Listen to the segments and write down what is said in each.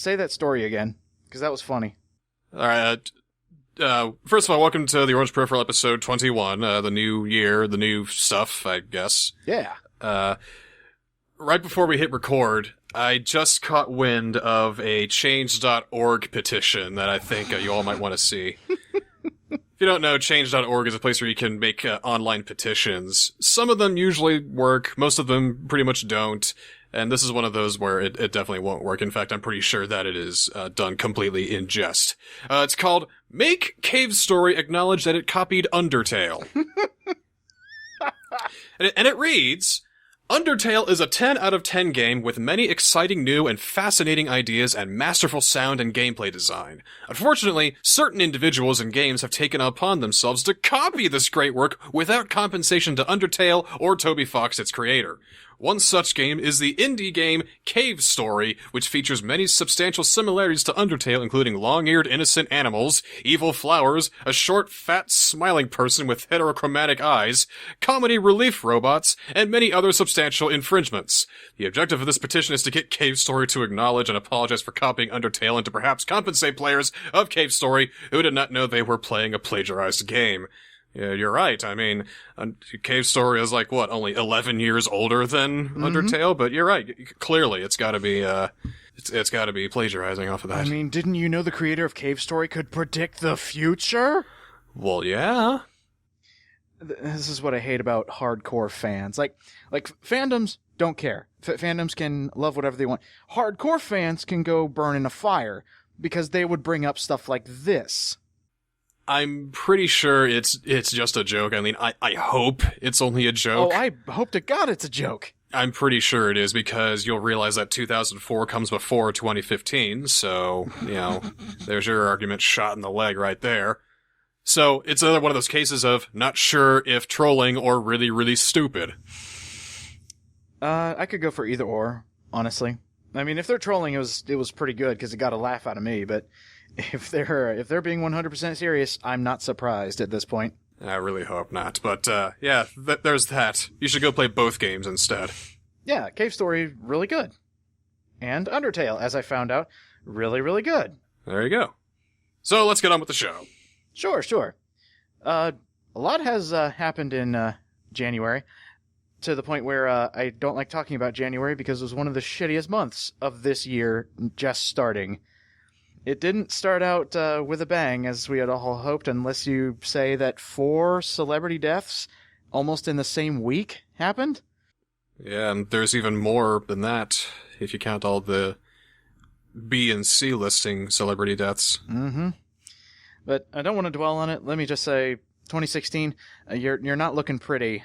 say that story again, because that was funny. All right. First of all, welcome to the Orange Peripheral episode 21. The new year, the new stuff, I guess. Yeah. Right before we hit record, I just caught wind of a change.org petition that I think you all might want to see. If you don't know, change.org is a place where you can make online petitions. Some of them usually work, most of them pretty much don't, and this is one of those where it definitely won't work. In fact, I'm pretty sure that it is done completely in jest. It's called Make Cave Story Acknowledge That It Copied Undertale. and it reads... Undertale is a 10 out of 10 game with many exciting new and fascinating ideas and masterful sound and gameplay design. Unfortunately, certain individuals and games have taken upon themselves to copy this great work without compensation to Undertale or Toby Fox, its creator. One such game is the indie game Cave Story, which features many substantial similarities to Undertale, including long-eared innocent animals, evil flowers, a short, fat, smiling person with heterochromatic eyes, comedy relief robots, and many other substantial infringements. The objective of this petition is to get Cave Story to acknowledge and apologize for copying Undertale and to perhaps compensate players of Cave Story who did not know they were playing a plagiarized game. Yeah, you're right. I mean, Cave Story is like, what, only 11 years older than Undertale? But you're right. Clearly, it's gotta be, it's gotta be plagiarizing off of that. I mean, didn't you know the creator of Cave Story could predict the future? Well, yeah. This is what I hate about hardcore fans. Like fandoms don't care. Fandoms can love whatever they want. Hardcore fans can go burn in a fire because they would bring up stuff like this. I'm pretty sure it's just a joke. I mean, I hope it's only a joke. Oh, I hope to God it's a joke. I'm pretty sure it is because you'll realize that 2004 comes before 2015, so, you know, there's your argument shot in the leg right there. So, it's another one of those cases of not sure if trolling or really, really stupid. I could go for either or, honestly. I mean, if they're trolling, it was pretty good because it got a laugh out of me, but... If they're being 100% serious, I'm not surprised at this point. I really hope not. But, yeah, there's that. You should go play both games instead. Yeah, Cave Story, really good. And Undertale, as I found out, really, really good. There you go. So, let's get on with the show. Sure. A lot has happened in January, to the point where I don't like talking about January because it was one of the shittiest months of this year just starting. It didn't start out with a bang, as we had all hoped, unless you say that 4 celebrity deaths almost in the same week happened. Yeah, and there's even more than that, if you count all the B and C listing celebrity deaths. Mm-hmm. But I don't want to dwell on it. Let me just say, 2016, you're not looking pretty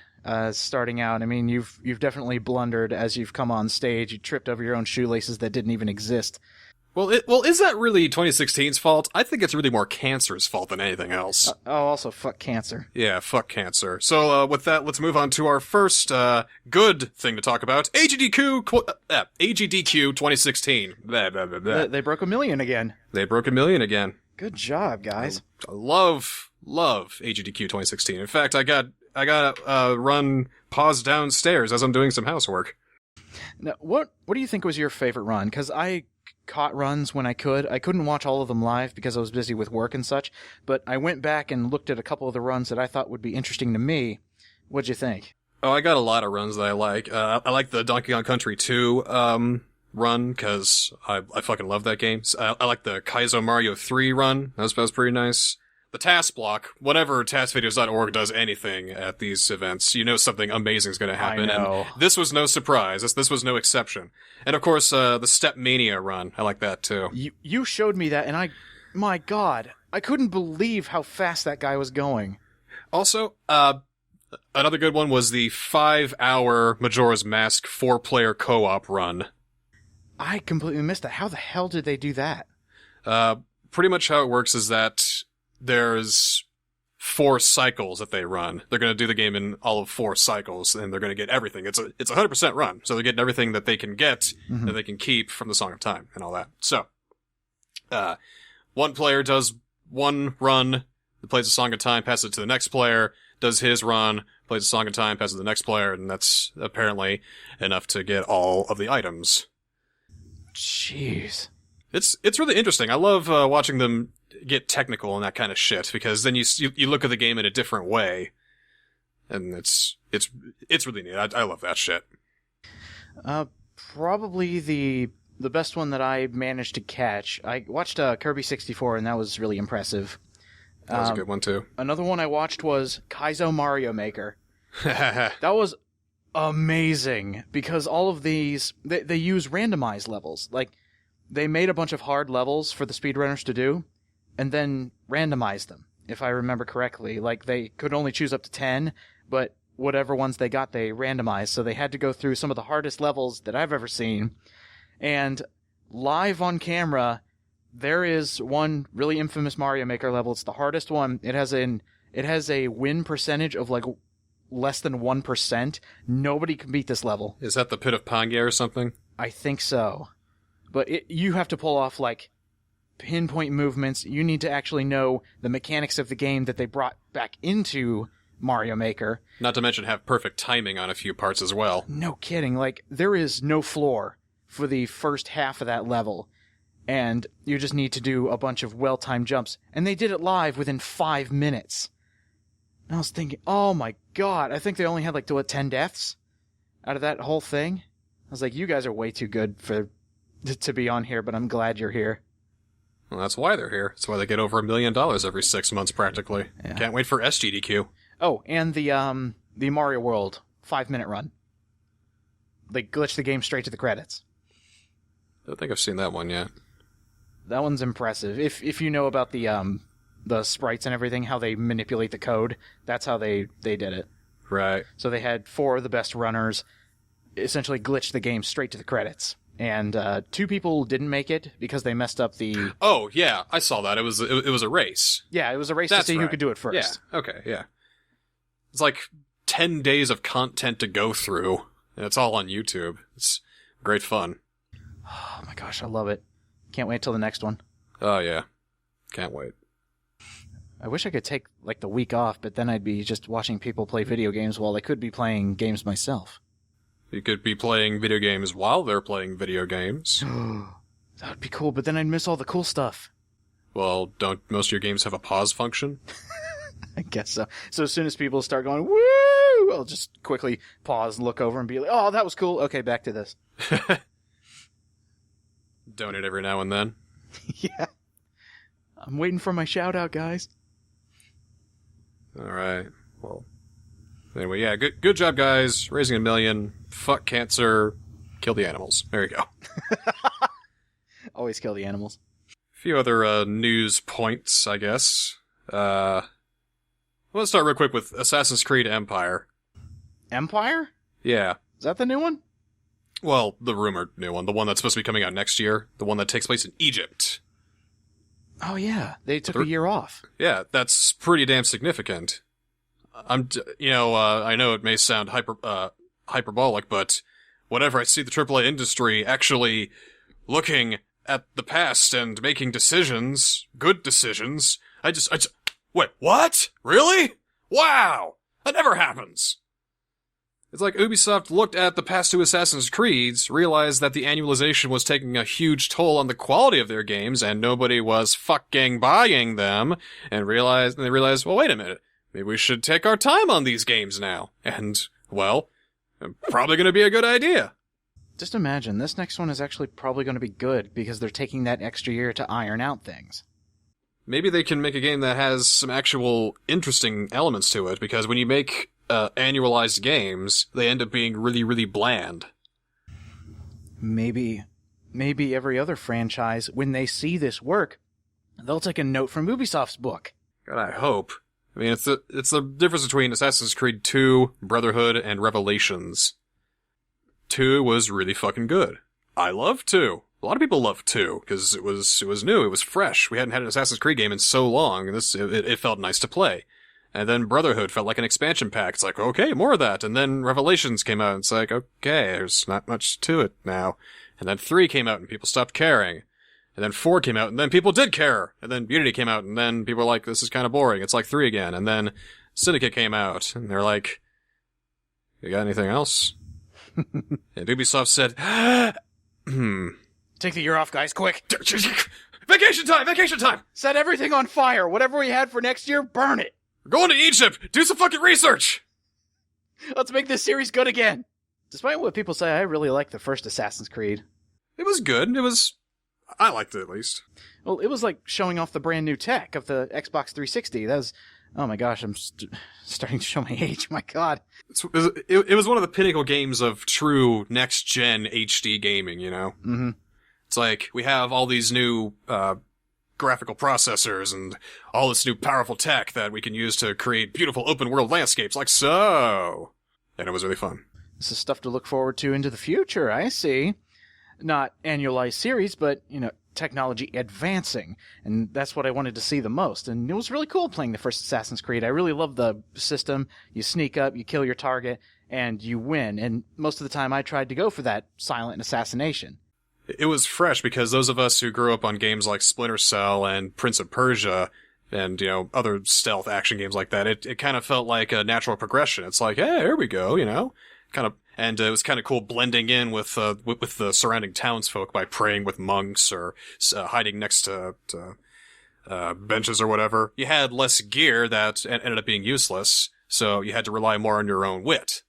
starting out. I mean, you've definitely blundered as you've come on stage. You tripped over your own shoelaces that didn't even exist. Well, is that really 2016's fault? I think it's really more cancer's fault than anything else. Also, fuck cancer. Yeah, fuck cancer. So, with that, let's move on to our first, good thing to talk about. AGDQ 2016. Blah, blah, blah, blah. They broke 1 million again. They broke 1 million again. Good job, guys. I love AGDQ 2016. In fact, I got run pause downstairs as I'm doing some housework. Now, what do you think was your favorite run? Because I caught runs when I could. I couldn't watch all of them live because I was busy with work and such, but I went back and looked at a couple of the runs that I thought would be interesting to me. What'd you think? Oh, I got a lot of runs that I like. I like the Donkey Kong Country 2 run, because I fucking love that game. I like the Kaizo Mario 3 run. That was pretty nice. The task block, whenever taskvideos.org does anything at these events, you know something amazing is going to happen. I know. And this was no surprise. This was no exception. And of course, the Step Mania run. I like that too. You showed me that, and my God, I couldn't believe how fast that guy was going. Also, another good one was the 5-hour Majora's Mask 4-player co-op run. I completely missed that. How the hell did they do that? Pretty much how it works is that there's 4 cycles that they run. They're going to do the game in all of 4 cycles, and they're going to get everything. It's a 100% run, so they're getting everything that they can get, that they can keep from the Song of Time and all that. So, one player does one run, plays the Song of Time, passes it to the next player, does his run, plays the Song of Time, passes it to the next player, and that's apparently enough to get all of the items. Jeez. It's really interesting. I love watching them get technical and that kind of shit, because then you look at the game in a different way, and it's really neat. I love that shit. Probably the best one that I managed to catch. I watched Kirby 64, and that was really impressive. That was a good one too. Another one I watched was Kaizo Mario Maker. That was amazing, because all of these they use randomized levels. Like, they made a bunch of hard levels for the speedrunners to do, and then randomized them, if I remember correctly. Like, they could only choose up to 10, but whatever ones they got, they randomized. So they had to go through some of the hardest levels that I've ever seen. And live on camera, there is one really infamous Mario Maker level. It's the hardest one. It has a win percentage of like less than 1%. Nobody can beat this level. Is that the Pit of Pangaea or something? I think so. But you have to pull off, like, pinpoint movements. You need to actually know the mechanics of the game that they brought back into Mario Maker. Not to mention have perfect timing on a few parts as well. No kidding. Like, there is no floor for the first half of that level. And you just need to do a bunch of well-timed jumps. And they did it live within 5 minutes. And I was thinking, oh my god, I think they only had, like, 10 deaths out of that whole thing. I was like, you guys are way too good to be on here, but I'm glad you're here. Well, that's why they're here. That's why they get over $1 million every 6 months, practically. Yeah. Can't wait for SGDQ. Oh, and the Mario World 5-minute run. They glitch the game straight to the credits. I don't think I've seen that one yet. That one's impressive. If you know about the sprites and everything, how they manipulate the code, that's how they did it. Right. So they had 4 of the best runners essentially glitch the game straight to the credits. And 2 people didn't make it because they messed up the... Oh, yeah, I saw that. It was a race. Yeah, it was a race to see who could do it first. Yeah, okay, yeah. It's like 10 days of content to go through, and it's all on YouTube. It's great fun. Oh my gosh, I love it. Can't wait till the next one. Oh, yeah. Can't wait. I wish I could take, like, the week off, but then I'd be just watching people play video games while I could be playing games myself. You could be playing video games while they're playing video games. That would be cool, but then I'd miss all the cool stuff. Well, don't most of your games have a pause function? I guess so. So as soon as people start going, woo, I'll just quickly pause and look over and be like, oh, that was cool. Okay, back to this. Donate every now and then. Yeah. I'm waiting for my shout-out, guys. All right. Well, anyway, yeah, good job, guys. Raising $1 million. Fuck cancer. Kill the animals. There you go. Always kill the animals. A few other news points, I guess. Let's start real quick with Assassin's Creed Empire. Empire? Yeah. Is that the new one? Well, the rumored new one. The one that's supposed to be coming out next year. The one that takes place in Egypt. Oh, yeah. They took a year off. Yeah, that's pretty damn significant. I know it may sound hyperbolic, but whenever I see the AAA industry actually looking at the past and making decisions, good decisions, I just, wait, what? Really? Wow! That never happens! It's like Ubisoft looked at the past 2 Assassin's Creeds, realized that the annualization was taking a huge toll on the quality of their games, and nobody was fucking buying them, and they realized, well, wait a minute, maybe we should take our time on these games now. And, well, probably gonna be a good idea. Just imagine, this next one is actually probably gonna be good, because they're taking that extra year to iron out things. Maybe they can make a game that has some actual interesting elements to it, because when you make annualized games, they end up being really, really bland. Maybe every other franchise, when they see this work, they'll take a note from Ubisoft's book. God, I hope. I mean, it's the difference between Assassin's Creed 2, Brotherhood, and Revelations. 2 was really fucking good. I love 2. A lot of people love 2, because it was new, it was fresh. We hadn't had an Assassin's Creed game in so long, and it felt nice to play. And then Brotherhood felt like an expansion pack. It's like, okay, more of that. And then Revelations came out, and it's like, okay, there's not much to it now. And then 3 came out, and people stopped caring. And then 4 came out, and then people did care. And then Unity came out, and then people were like, this is kind of boring. It's like 3 again. And then Syndicate came out, and they're like, you got anything else? And Ubisoft said, Take the year off, guys, quick. Vacation time! Vacation time! Set everything on fire. Whatever we had for next year, burn it. We're going to Egypt! Do some fucking research! Let's make this series good again. Despite what people say, I really like the first Assassin's Creed. It was good. I liked it, at least. Well, it was like showing off the brand new tech of the Xbox 360. That was... Oh my gosh, I'm starting to show my age. My God. It was one of the pinnacle games of true next-gen HD gaming, you know? Mm-hmm. It's like, we have all these new graphical processors and all this new powerful tech that we can use to create beautiful open-world landscapes, like so. And it was really fun. This is stuff to look forward to into the future, I see. Not annualized series, but, technology advancing. And that's what I wanted to see the most. And it was really cool playing the first Assassin's Creed. I really love the system. You sneak up, you kill your target, and you win. And most of the time I tried to go for that silent assassination. It was fresh because those of us who grew up on games like Splinter Cell and Prince of Persia and, other stealth action games like that, it kind of felt like a natural progression. It's like, hey, here we go, kind of. And it was kind of cool blending in with the surrounding townsfolk by praying with monks or hiding next to benches or whatever. You had less gear that ended up being useless, so you had to rely more on your own wit.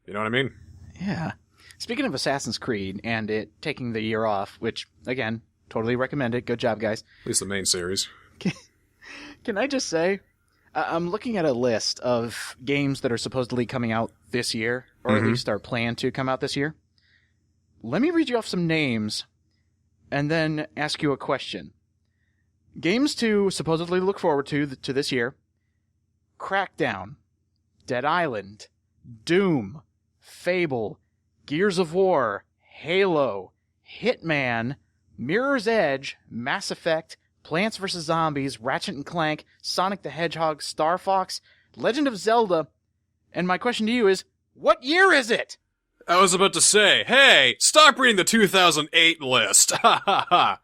You know what I mean? Yeah. Speaking of Assassin's Creed and it taking the year off, which, again, totally recommend it. Good job, guys. At least the main series. Can I just say, I'm looking at a list of games that are supposedly coming out this year, or at least are planned to come out this year. Let me read you off some names, and then ask you a question. Games to supposedly look forward to this year: Crackdown, Dead Island, Doom, Fable, Gears of War, Halo, Hitman, Mirror's Edge, Mass Effect, Plants vs. Zombies, Ratchet & Clank, Sonic the Hedgehog, Star Fox, Legend of Zelda. And my question to you is, what year is it? I was about to say, hey, stop reading the 2008 list. Ha ha ha.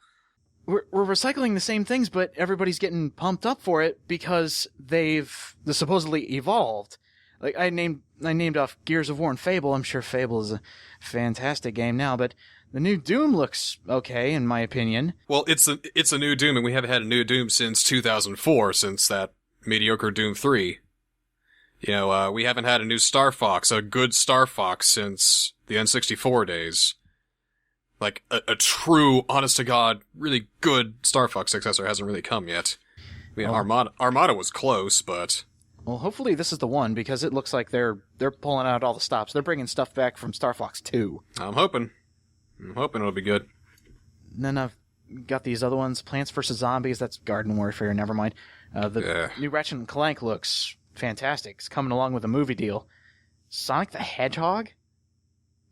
We're recycling the same things, but everybody's getting pumped up for it because they've supposedly evolved. Like, I named off Gears of War and Fable. I'm sure Fable is a fantastic game now, but the new Doom looks okay, in my opinion. Well, it's a new Doom, and we haven't had a new Doom since 2004, since that mediocre Doom 3. We haven't had a new Star Fox, a good Star Fox, since the N64 days. Like, a true, honest-to-God, really good Star Fox successor hasn't really come yet. I mean, Armada was close, but... Well, hopefully this is the one, because it looks like they're pulling out all the stops. They're bringing stuff back from Star Fox 2. I'm hoping it'll be good. And then I've got these other ones, Plants vs. Zombies, that's Garden Warfare, never mind. The new Ratchet & Clank looks fantastic. It's coming along with a movie deal. Sonic the Hedgehog?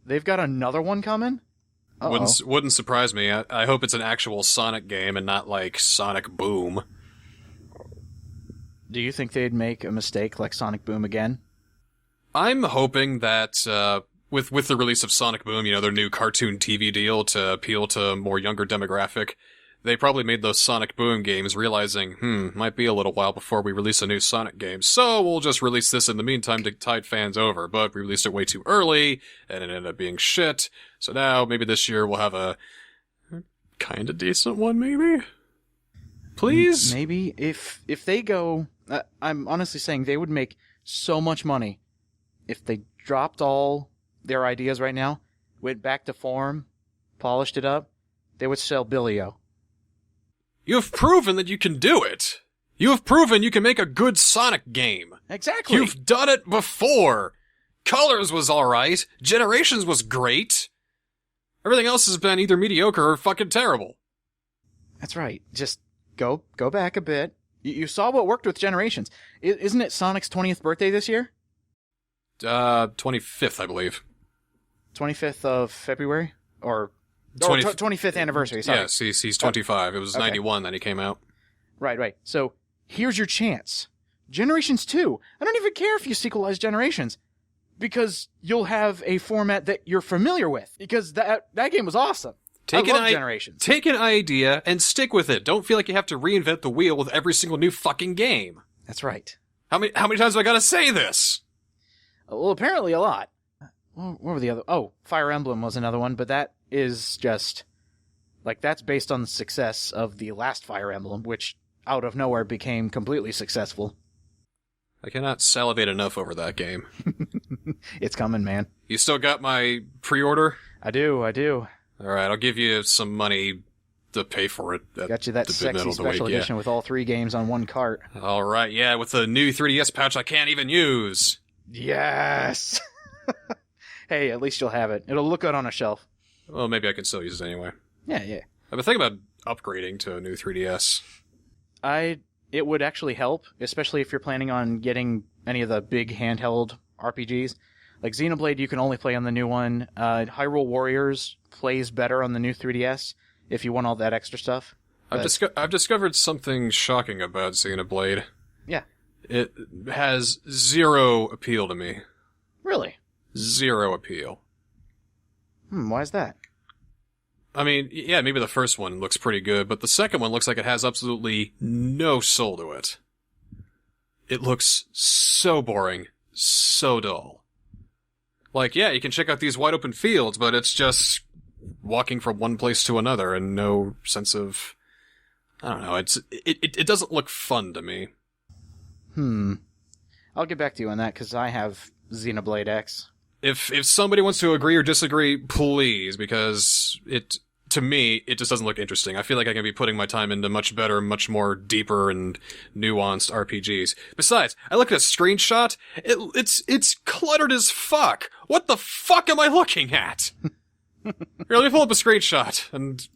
They've got another one coming? Wouldn't surprise me. I hope it's an actual Sonic game and not like Sonic Boom. Do you think they'd make a mistake like Sonic Boom again? I'm hoping that with the release of Sonic Boom, their new cartoon TV deal to appeal to a more younger demographic, they probably made those Sonic Boom games realizing, might be a little while before we release a new Sonic game, so we'll just release this in the meantime to tide fans over, but we released it way too early, and it ended up being shit, so now maybe this year we'll have a kinda decent one, maybe? Please? Maybe. If they go... I'm honestly saying they would make so much money if they dropped all their ideas right now, went back to form, polished it up, they would sell Billy-O. You have proven that you can do it. You have proven you can make a good Sonic game. Exactly. You've done it before. Colors was alright. Generations was great. Everything else has been either mediocre or fucking terrible. That's right. Just go back a bit. You saw what worked with Generations. Isn't it Sonic's 20th birthday this year? 25th, I believe. 25th of February? Or 25th anniversary, sorry. Yes, he's 25. It was 91 that he came out. Right. So, here's your chance. Generations 2. I don't even care if you sequelize Generations. Because you'll have a format that you're familiar with. Because that game was awesome. I love Generations. Take an idea and stick with it. Don't feel like you have to reinvent the wheel with every single new fucking game. That's right. How many times do I gotta say this? Well, apparently a lot. What were the other... Oh, Fire Emblem was another one, but that is just... Like, that's based on the success of the last Fire Emblem, which out of nowhere became completely successful. I cannot salivate enough over that game. It's coming, man. You still got my pre-order? I do. Alright, I'll give you some money to pay for it. Got you that sexy special edition with all 3 games on one cart. Alright, yeah, with the new 3DS pouch I can't even use. Yes! Hey, at least you'll have it. It'll look good on a shelf. Well, maybe I can still use it anyway. Yeah. I've been thinking about upgrading to a new 3DS. It would actually help, especially if you're planning on getting any of the big handheld RPGs. Like Xenoblade, you can only play on the new one. Hyrule Warriors plays better on the new 3DS if you want all that extra stuff. I've discovered something shocking about Xenoblade. Yeah. It has zero appeal to me. Really? Zero appeal. Why is that? I mean, yeah, maybe the first one looks pretty good, but the second one looks like it has absolutely no soul to it. It looks so boring, so dull. Like, yeah, you can check out these wide open fields, but it's just walking from one place to another and no sense of... I don't know, it doesn't look fun to me. I'll get back to you on that, because I have Xenoblade X. If somebody wants to agree or disagree, please, because to me, it just doesn't look interesting. I feel like I can be putting my time into much better, much more deeper and nuanced RPGs. Besides, I look at a screenshot, it's cluttered as fuck. What the fuck am I looking at? Here, let me pull up a screenshot, and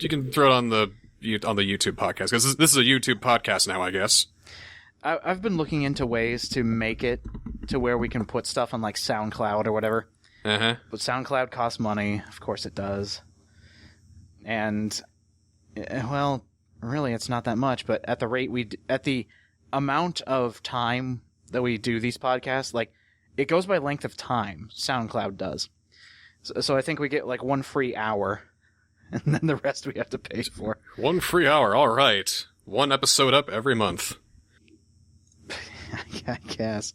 you can throw it on the YouTube podcast, because this is a YouTube podcast now, I guess. I've been looking into ways to make it to where we can put stuff on, like, SoundCloud or whatever. Uh-huh. But SoundCloud costs money. Of course it does. And, well, really it's not that much, but at the rate at the amount of time that we do these podcasts, like, it goes by length of time. SoundCloud does. So I think we get, like, 1 free hour, and then the rest we have to pay for. 1 free hour, alright. 1 episode up every month. I guess.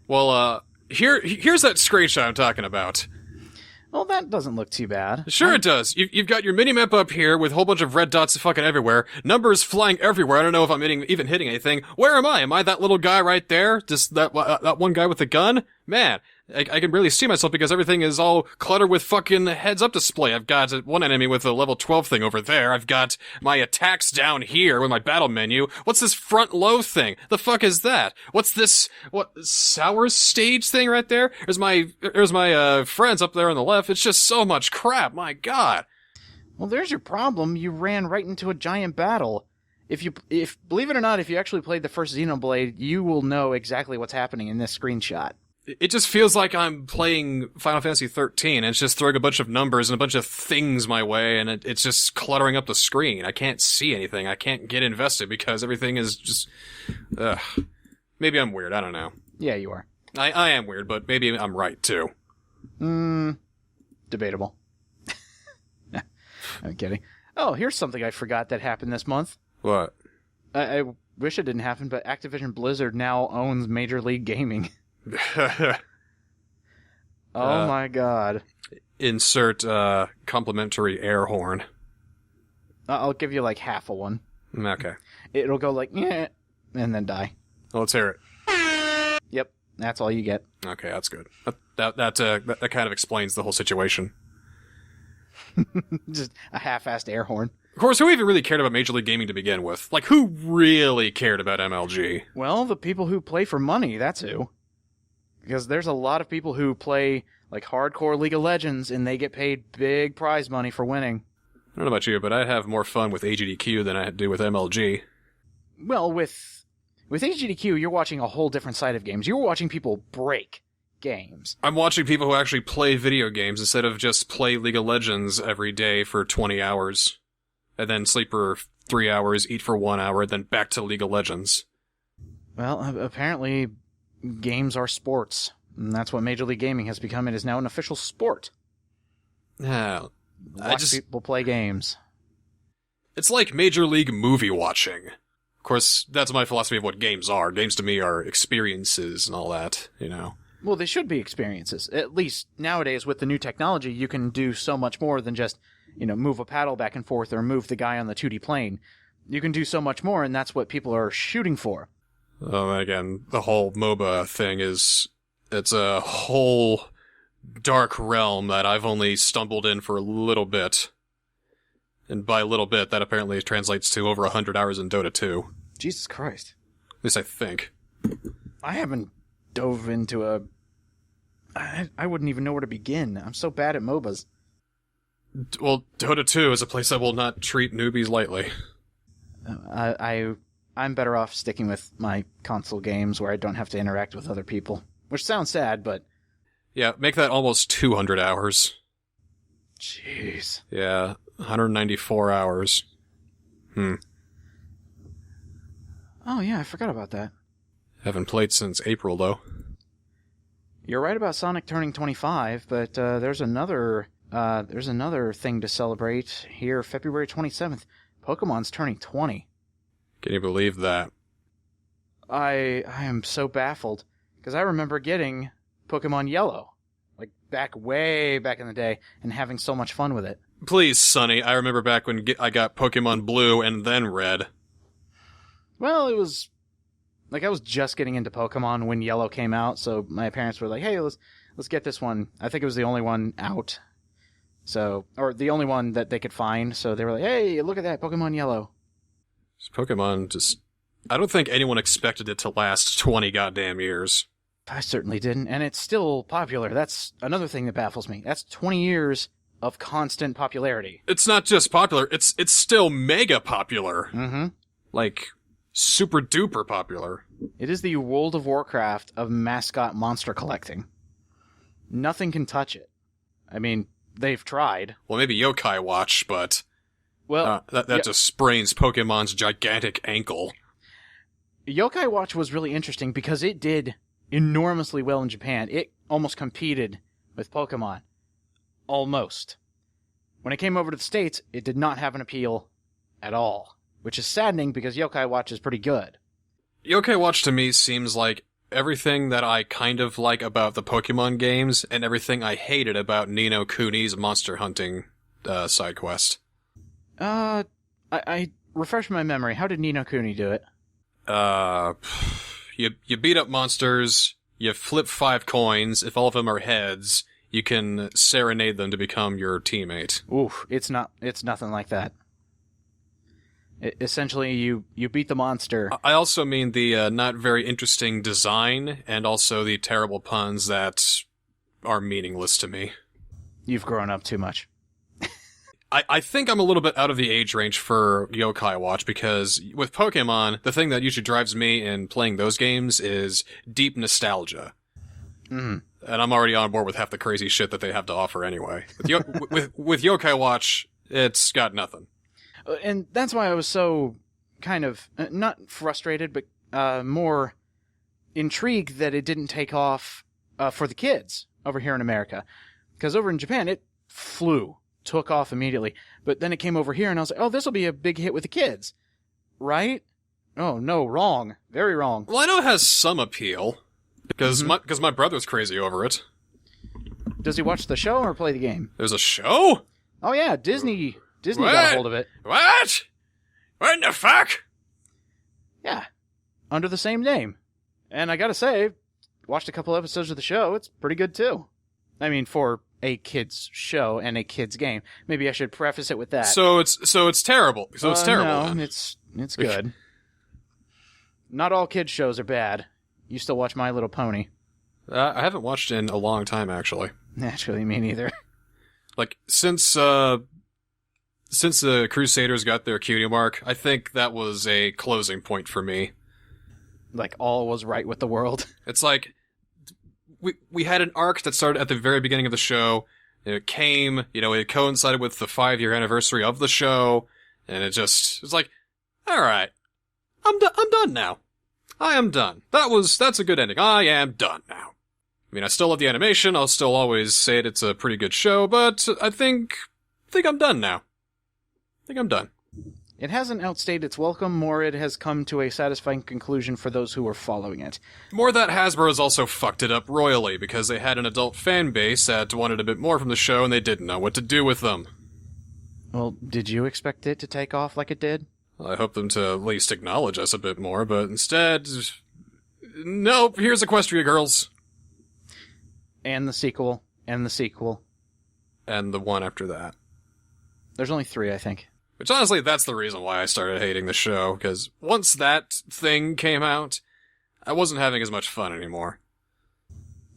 Well, here's that screenshot I'm talking about. Well, that doesn't look too bad. Sure it does. You've got your mini-map up here with a whole bunch of red dots fucking everywhere. Numbers flying everywhere. I don't know if I'm even hitting anything. Where am I? Am I that little guy right there? Just that one guy with the gun? Man, I can barely see myself because everything is all cluttered with fucking heads-up display. I've got one enemy with a level 12 thing over there. I've got my attacks down here with my battle menu. What's this front low thing? The fuck is that? What's this, sour stage thing right there? There's my friends up there on the left. It's just so much crap. My God. Well, there's your problem. You ran right into a giant battle. If believe it or not, if you actually played the first Xenoblade, you will know exactly what's happening in this screenshot. It just feels like I'm playing Final Fantasy 13, and it's just throwing a bunch of numbers and a bunch of things my way, and it's just cluttering up the screen. I can't see anything. I can't get invested because everything is just... Ugh. Maybe I'm weird. I don't know. Yeah, you are. I am weird, but maybe I'm right, too. Debatable. I'm kidding. Oh, here's something I forgot that happened this month. What? I wish it didn't happen, but Activision Blizzard now owns Major League Gaming. Oh my God. Insert complimentary air horn. I'll give you like half a one. Okay. It'll go like, yeah, and then die. Well, let's hear it. Yep, that's all you get. Okay, that's good. That kind of explains the whole situation. Just a half-assed air horn. Of course, who even really cared about Major League Gaming to begin with? Like, who really cared about MLG? Well, the people who play for money, that's who. Because there's a lot of people who play, like, hardcore League of Legends, and they get paid big prize money for winning. I don't know about you, but I have more fun with AGDQ than I do with MLG. Well, with AGDQ, you're watching a whole different side of games. You're watching people break games. I'm watching people who actually play video games instead of just play League of Legends every day for 20 hours. And then sleep for 3 hours, eat for 1 hour, then back to League of Legends. Well, apparently games are sports. And that's what Major League Gaming has become. It is now an official sport. Yeah. People play games. It's like Major League movie watching. Of course, that's my philosophy of what games are. Games to me are experiences and all that, you know. Well, they should be experiences. At least nowadays with the new technology, you can do so much more than just move a paddle back and forth or move the guy on the 2D plane. You can do so much more, and that's what people are shooting for. Again, the whole MOBA thing it's a whole dark realm that I've only stumbled in for a little bit. And by a little bit, that apparently translates to over 100 hours in Dota 2. Jesus Christ. At least I think. I haven't dove into I wouldn't even know where to begin. I'm so bad at MOBAs. Well, Dota 2 is a place I will not treat newbies lightly. I'm better off sticking with my console games where I don't have to interact with other people. Which sounds sad, but... Yeah, make that almost 200 hours. Jeez. Yeah, 194 hours. Oh yeah, I forgot about that. Haven't played since April, though. You're right about Sonic turning 25, but there's another thing to celebrate here, February 27th. Pokemon's turning 20. Can you believe that? I am so baffled, because I remember getting Pokemon Yellow, like way back in the day, and having so much fun with it. Please, Sonny, I remember back when I got Pokemon Blue and then Red. Well, it was... Like, I was just getting into Pokemon when Yellow came out, so my parents were like, hey, let's get this one. I think it was the only one out. So, or the only one that they could find, so they were like, hey, look at that, Pokemon Yellow. Pokemon just... I don't think anyone expected it to last 20 goddamn years. I certainly didn't, and it's still popular. That's another thing that baffles me. That's 20 years of constant popularity. It's not just popular, it's still mega popular. Mm-hmm. Like... super duper popular. It is the World of Warcraft of mascot monster collecting. Nothing can touch it. I mean, they've tried. Well, maybe Yokai Watch, but... Well, that just sprains Pokemon's gigantic ankle. Yokai Watch was really interesting because it did enormously well in Japan. It almost competed with Pokemon. Almost. When it came over to the States, it did not have an appeal at all. Which is saddening because Yokai Watch is pretty good. Yokai Watch to me seems like everything that I kind of like about the Pokemon games and everything I hated about Ni no Kuni's monster hunting side quest. I refresh my memory. How did Ni no Kuni do it? You beat up monsters, you flip 5 coins, if all of them are heads, you can serenade them to become your teammate. Oof, it's nothing like that. Essentially, you beat the monster. I also mean the not very interesting design, and also the terrible puns that are meaningless to me. You've grown up too much. I think I'm a little bit out of the age range for Yokai Watch, because with Pokemon, the thing that usually drives me in playing those games is deep nostalgia. Mm-hmm. And I'm already on board with half the crazy shit that they have to offer anyway. With Yokai Watch, it's got nothing. And that's why I was so kind of, not frustrated, but more intrigued that it didn't take off for the kids over here in America. Because over in Japan, it took off immediately. But then it came over here, and I was like, oh, this will be a big hit with the kids. Right? Oh, no, wrong. Very wrong. Well, I know it has some appeal, because my brother's crazy over it. Does he watch the show or play the game? There's a show? Oh, yeah, Disney got a hold of it. What? What in the fuck? Yeah. Under the same name. And I gotta say, watched a couple episodes of the show. It's pretty good, too. I mean, for a kid's show and a kid's game. Maybe I should preface it with that. So it's terrible. So it's terrible. No, then. it's good. Not all kids' shows are bad. You still watch My Little Pony. I haven't watched in a long time, actually. Naturally, me neither. Like, since the Crusaders got their cutie mark, I think that was a closing point for me. Like, all was right with the world. It's like, we had an arc that started at the very beginning of the show, and it came, it coincided with the 5-year anniversary of the show, and it's like, alright, I'm done now. I am done. That's a good ending. I am done now. I mean, I still love the animation, I'll still always say it's a pretty good show, but I think I'm done now. I think I'm done. It hasn't outstayed its welcome, more it has come to a satisfying conclusion for those who were following it. More that Hasbro has also fucked it up royally, because they had an adult fan base that wanted a bit more from the show and they didn't know what to do with them. Well, did you expect it to take off like it did? I hope them to at least acknowledge us a bit more, but instead, nope, here's Equestria Girls. And the sequel, and the sequel. And the one after that. There's only 3, I think. Which honestly, that's the reason why I started hating the show, because once that thing came out, I wasn't having as much fun anymore.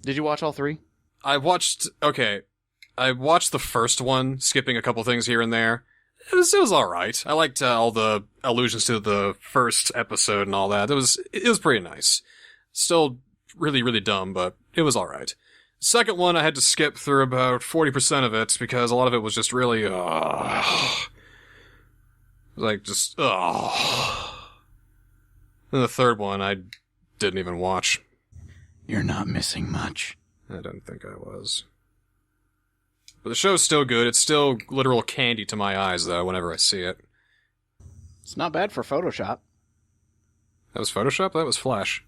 Did you watch all 3? I watched the first one, skipping a couple things here and there. It was alright. I liked all the allusions to the first episode and all that. It was pretty nice. Still really, really dumb, but it was alright. Second one, I had to skip through about 40% of it, because a lot of it was just really, just. And the third one, I didn't even watch. You're not missing much. I didn't think I was. But the show's still good. It's still literal candy to my eyes, though, whenever I see it. It's not bad for Photoshop. That was Photoshop? That was Flash.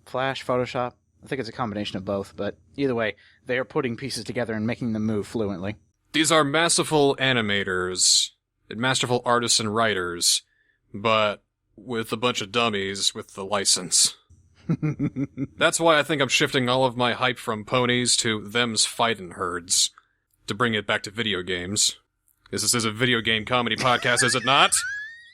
Flash, Photoshop. I think it's a combination of both, but either way, they are putting pieces together and making them move fluently. These are masterful animators, and masterful artists and writers, but with a bunch of dummies with the license. That's why I think I'm shifting all of my hype from ponies to them's fightin' herds, to bring it back to video games. This is a video game comedy podcast, is it not?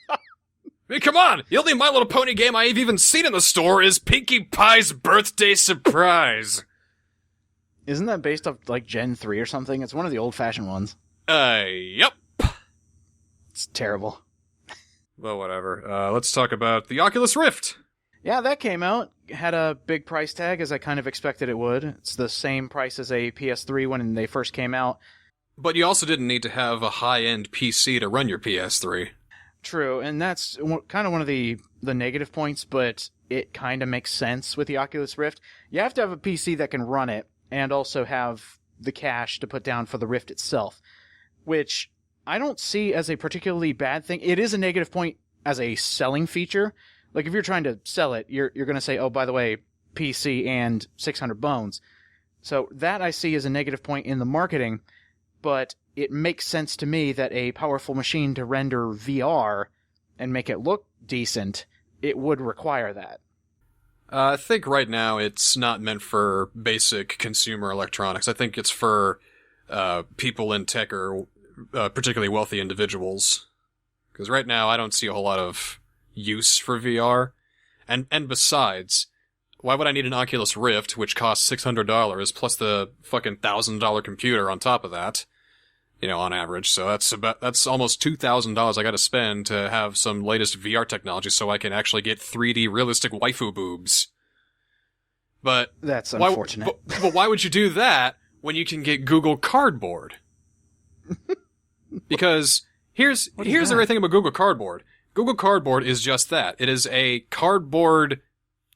I mean, come on! The only My Little Pony game I've even seen in the store is Pinkie Pie's Birthday Surprise. Isn't that based off, like, Gen 3 or something? It's one of the old-fashioned ones. Yep. It's terrible. Well, whatever. Let's talk about the Oculus Rift. Yeah, that came out. Had a big price tag, as I kind of expected it would. It's the same price as a PS3 when they first came out. But you also didn't need to have a high-end PC to run your PS3. True, and that's kind of one of the negative points, but it kind of makes sense with the Oculus Rift. You have to have a PC that can run it, and also have the cash to put down for the Rift itself, which I don't see as a particularly bad thing. It is a negative point as a selling feature. Like, if you're trying to sell it, you're going to say, oh, by the way, PC and 600 bones. So that I see as a negative point in the marketing, but it makes sense to me that a powerful machine to render VR and make it look decent, it would require that. I think right now it's not meant for basic consumer electronics. I think it's for people in tech or particularly wealthy individuals. Because right now I don't see a whole lot of use for VR. And besides, why would I need an Oculus Rift, which costs $600, plus the fucking $1,000 computer on top of that? You know, on average. So that's almost $2,000 I gotta spend to have some latest VR technology so I can actually get 3D realistic waifu boobs. But that's unfortunate. But why would you do that when you can get Google Cardboard? Because here's the right thing about Google Cardboard. Google Cardboard is just that. It is a cardboard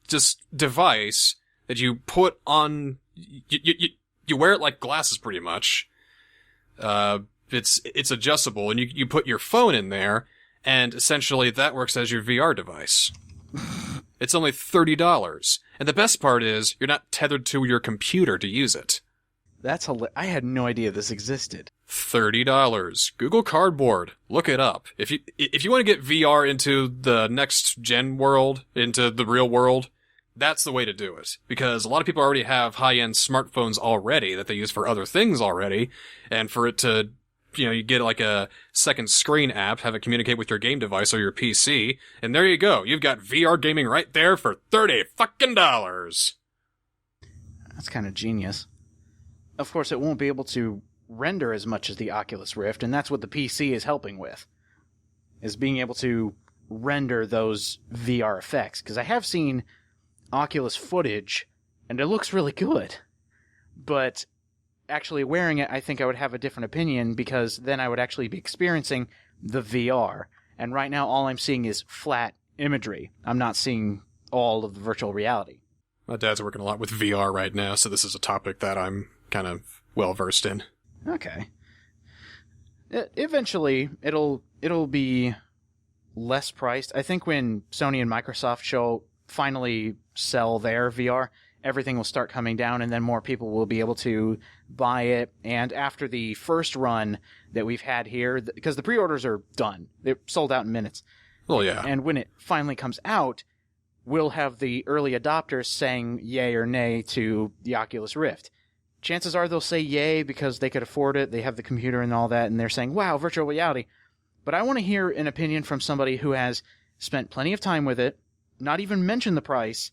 just device that you put on. You wear it like glasses, pretty much. It's adjustable, and you put your phone in there, and essentially that works as your VR device. It's only $30, and the best part is you're not tethered to your computer to use it. That's I had no idea this existed. $30. Google Cardboard. Look it up. If you want to get VR into the next gen world, into the real world, that's the way to do it. Because a lot of people already have high-end smartphones already that they use for other things already. And for it to, you get like a second screen app, have it communicate with your game device or your PC, and there you go. You've got VR gaming right there for $30 fucking dollars. That's kind of genius. Of course, it won't be able to render as much as the Oculus Rift, and that's what the PC is helping with, is being able to render those VR effects. Because I have seen Oculus footage, and it looks really good. But actually wearing it, I think I would have a different opinion, because then I would actually be experiencing the VR. And right now, all I'm seeing is flat imagery. I'm not seeing all of the virtual reality. My dad's working a lot with VR right now, so this is a topic that I'm kind of well-versed in. Okay. Eventually, it'll be less priced. I think when Sony and Microsoft finally sell their VR, everything will start coming down, and then more people will be able to buy it. And after the first run that we've had here, because the pre-orders are done, they're sold out in minutes. Well, yeah. And when it finally comes out, we'll have the early adopters saying yay or nay to the Oculus Rift. Chances are they'll say yay because they could afford it, they have the computer and all that, and they're saying, wow, virtual reality. But I want to hear an opinion from somebody who has spent plenty of time with it, not even mention the price,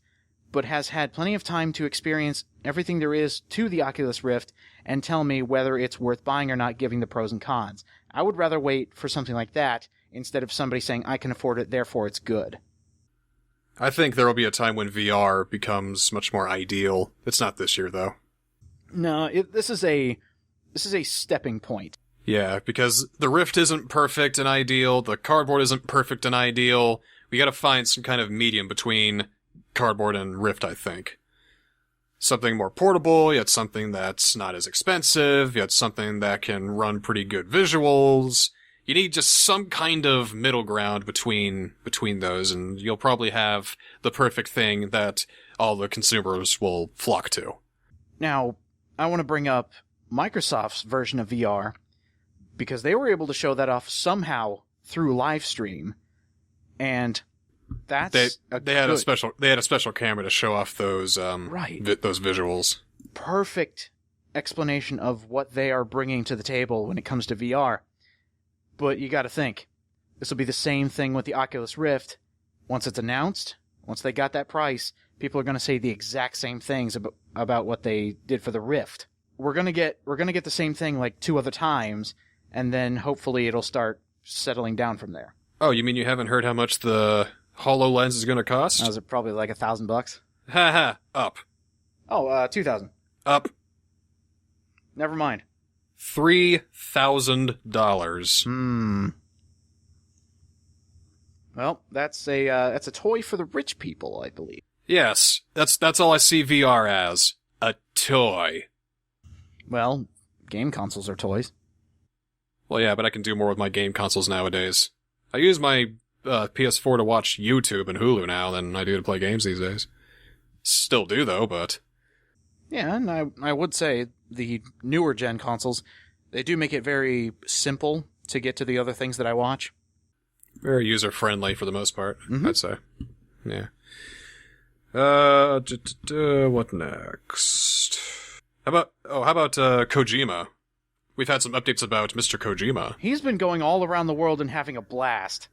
but has had plenty of time to experience everything there is to the Oculus Rift and tell me whether it's worth buying or not, giving the pros and cons. I would rather wait for something like that instead of somebody saying, I can afford it, therefore it's good. I think there will be a time when VR becomes much more ideal. It's not this year, though. No, this is a stepping point. Yeah, because the Rift isn't perfect and ideal, the cardboard isn't perfect and ideal. We gotta find some kind of medium between cardboard and Rift, I think. Something more portable, yet something that's not as expensive, yet something that can run pretty good visuals. You need just some kind of middle ground between those, and you'll probably have the perfect thing that all the consumers will flock to. Now, I want to bring up Microsoft's version of VR, because they were able to show that off somehow through live stream, and that's they had a special camera to show off those those visuals. Perfect explanation of what they are bringing to the table when it comes to VR. But you got to think, this will be the same thing with the Oculus Rift. Once it's announced, once they got that price, people are going to say the exact same things about what they did for the Rift. We're going to get the same thing like 2 other times, and then hopefully it'll start settling down from there. Oh, you mean you haven't heard how much the HoloLens is going to cost? Was it probably like $1,000? Haha, up. Oh, $2,000. Up. Never mind. $3,000. Well, that's a toy for the rich people, I believe. Yes, that's all I see VR as. A toy. Well, game consoles are toys. Well, yeah, but I can do more with my game consoles nowadays. I use my PS4 to watch YouTube and Hulu now than I do to play games these days. Still do, though, but... Yeah, and I would say the newer gen consoles, they do make it very simple to get to the other things that I watch. Very user-friendly for the most part, I'd say. Yeah. What next? How about Kojima? We've had some updates about Mr. Kojima. He's been going all around the world and having a blast.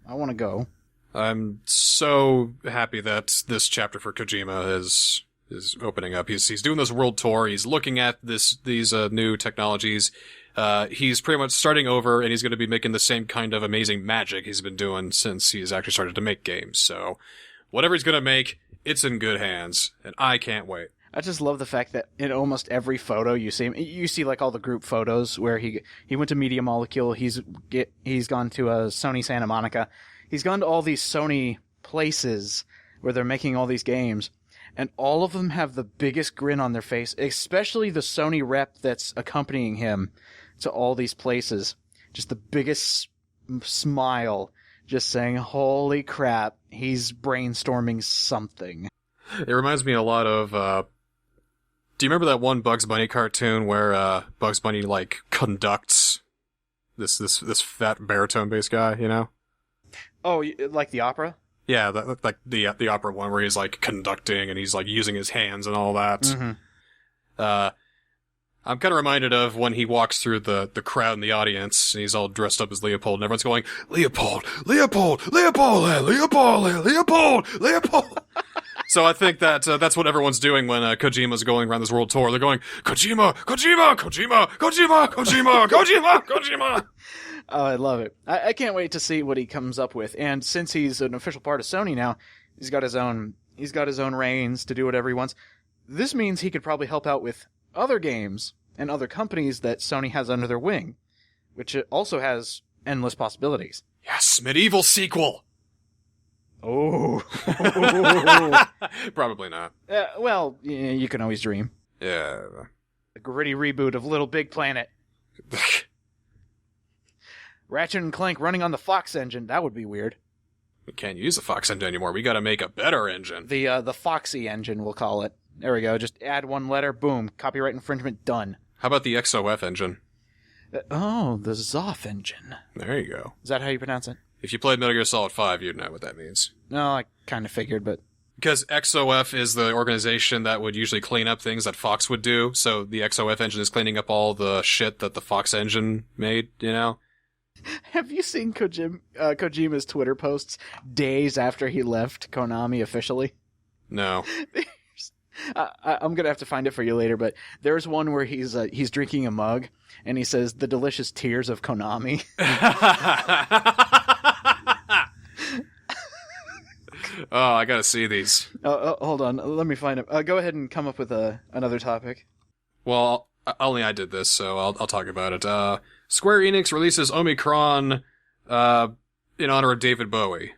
I want to go. I'm so happy that this chapter for Kojima is opening up. He's doing this world tour. He's looking at these new technologies. He's pretty much starting over, and he's going to be making the same kind of amazing magic he's been doing since he's actually started to make games. So, whatever he's going to make, it's in good hands, and I can't wait. I just love the fact that in almost every photo you see like all the group photos where he went to Media Molecule, he's gone to Sony Santa Monica, he's gone to all these Sony places where they're making all these games, and all of them have the biggest grin on their face, especially the Sony rep that's accompanying him to all these places. Just the biggest smile, just saying, holy crap, he's brainstorming something. It reminds me a lot of, do you remember that one Bugs Bunny cartoon where Bugs Bunny like conducts this fat baritone-based guy, you know? Oh, like the opera? Yeah, like the opera one where he's like conducting and he's like using his hands and all that. Mm-hmm. I'm kind of reminded of when he walks through the crowd in the audience and he's all dressed up as Leopold and everyone's going, Leopold, Leopold, Leopold, Leopold, Leopold, Leopold. So I think that that's what everyone's doing when Kojima's going around this world tour. They're going, Kojima, Kojima, Kojima, Kojima, Kojima, Kojima, Kojima. Oh, I love it. I can't wait to see what he comes up with. And since he's an official part of Sony now, he's got his own reins to do whatever he wants. This means he could probably help out with other games and other companies that Sony has under their wing, which also has endless possibilities. Yes, medieval sequel. Oh. Probably not. Well, you can always dream. Yeah. A gritty reboot of Little Big Planet. Ratchet and Clank running on the Fox engine. That would be weird. We can't use the Fox engine anymore. We gotta make a better engine. The Foxy engine, we'll call it. There we go. Just add one letter, boom, copyright infringement, done. How about the XOF engine? The Zoff engine. There you go. Is that how you pronounce it? If you played Metal Gear Solid 5, you'd know what that means. No, I kind of figured, but... Because XOF is the organization that would usually clean up things that Fox would do, so the XOF engine is cleaning up all the shit that the Fox engine made, you know? Have you seen Kojima's Twitter posts days after he left Konami officially? No. I'm gonna have to find it for you later, but there's one where he's drinking a mug, and he says, "The delicious tears of Konami." Oh, I gotta see these. Hold on, let me find it. Go ahead and come up with another topic. Well, only I did this, so I'll talk about it. Square Enix releases Omicron in honor of David Bowie.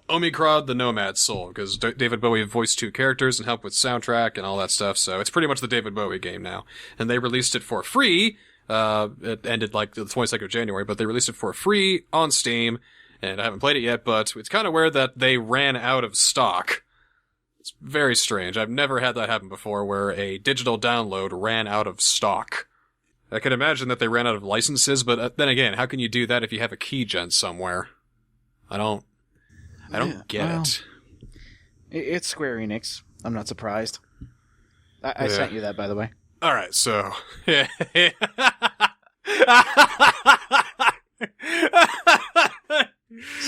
Omicron, the Nomad Soul, because David Bowie voiced 2 characters and helped with soundtrack and all that stuff, so it's pretty much the David Bowie game now. And they released it for free. It ended like the 22nd of January, but they released it for free on Steam, and I haven't played it yet, but it's kind of weird that they ran out of stock. It's very strange. I've never had that happen before, where a digital download ran out of stock. I can imagine that they ran out of licenses, but then again, how can you do that if you have a keygen somewhere? I don't get it. It's Square Enix. I'm not surprised. I sent you that, by the way. All right, so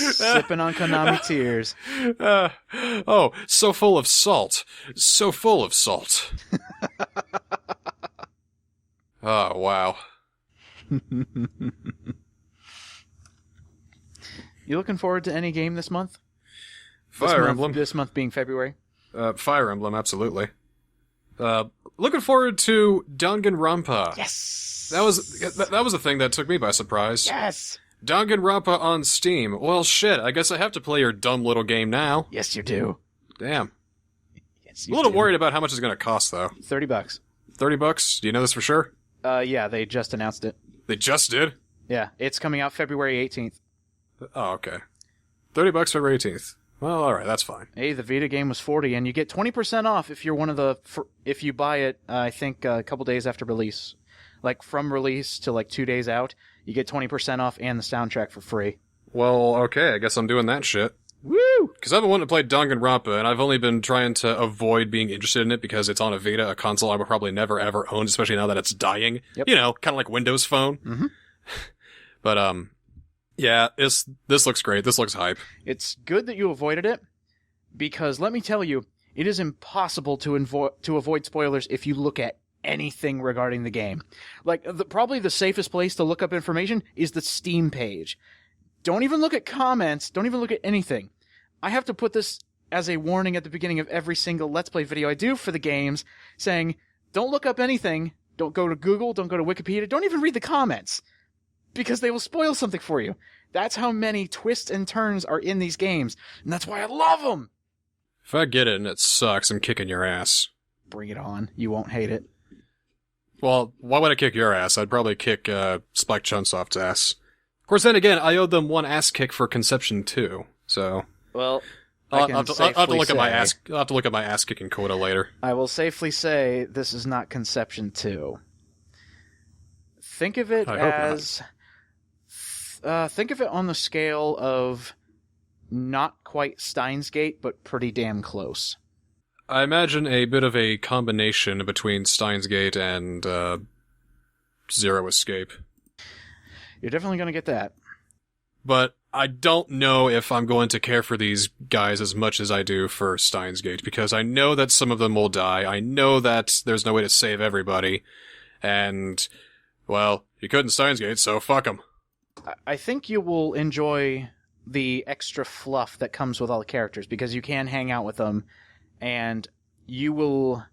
sipping on Konami tears. So full of salt. So full of salt. Oh, wow. You looking forward to any game this month? Fire Emblem. This month being February? Fire Emblem, absolutely. Looking forward to Danganronpa. Yes! That was a thing that took me by surprise. Yes! Danganronpa on Steam. Well, shit, I guess I have to play your dumb little game now. Yes, you do. Damn. Yes, I'm a little worried about how much it's going to cost, though. $30. $30? Do you know this for sure? Yeah, they just announced it. They just did? Yeah, it's coming out February 18th. Oh, okay. $30 February 18th. Well, alright, that's fine. Hey, the Vita game was $40, and you get 20% off if you're one of the... if you buy it, I think, a couple days after release. Like, from release to, 2 days out, you get 20% off and the soundtrack for free. Well, okay, I guess I'm doing that shit. Woo! Because I've been wanting to play Danganronpa, and I've only been trying to avoid being interested in it because it's on a Vita, a console I will probably never ever own, especially now that it's dying. Yep. You know, kind of like Windows Phone. Mm-hmm. But, yeah, this looks great. This looks hype. It's good that you avoided it, because let me tell you, it is impossible to avoid spoilers if you look at anything regarding the game. Probably the safest place to look up information is the Steam page. Don't even look at comments. Don't even look at anything. I have to put this as a warning at the beginning of every single Let's Play video I do for the games, saying, don't look up anything. Don't go to Google. Don't go to Wikipedia. Don't even read the comments, because they will spoil something for you. That's how many twists and turns are in these games, and that's why I love them. If I get it and it sucks, I'm kicking your ass. Bring it on. You won't hate it. Well, why would I kick your ass? I'd probably kick Spike Chunsoft's ass. Of course, then again, I owed them one ass kick for Conception 2, so... Well, I'll have to look at my ass. I'll have to look at my ass kicking quota later. I will safely say this is not Conception 2. Think of it as... think of it on the scale of not quite Steins Gate, but pretty damn close. I imagine a bit of a combination between Steins Gate and Zero Escape. You're definitely going to get that. But I don't know if I'm going to care for these guys as much as I do for Steins Gate, because I know that some of them will die. I know that there's no way to save everybody. And, well, you couldn't Steins Gate, so fuck them. I think you will enjoy the extra fluff that comes with all the characters, because you can hang out with them, and you will...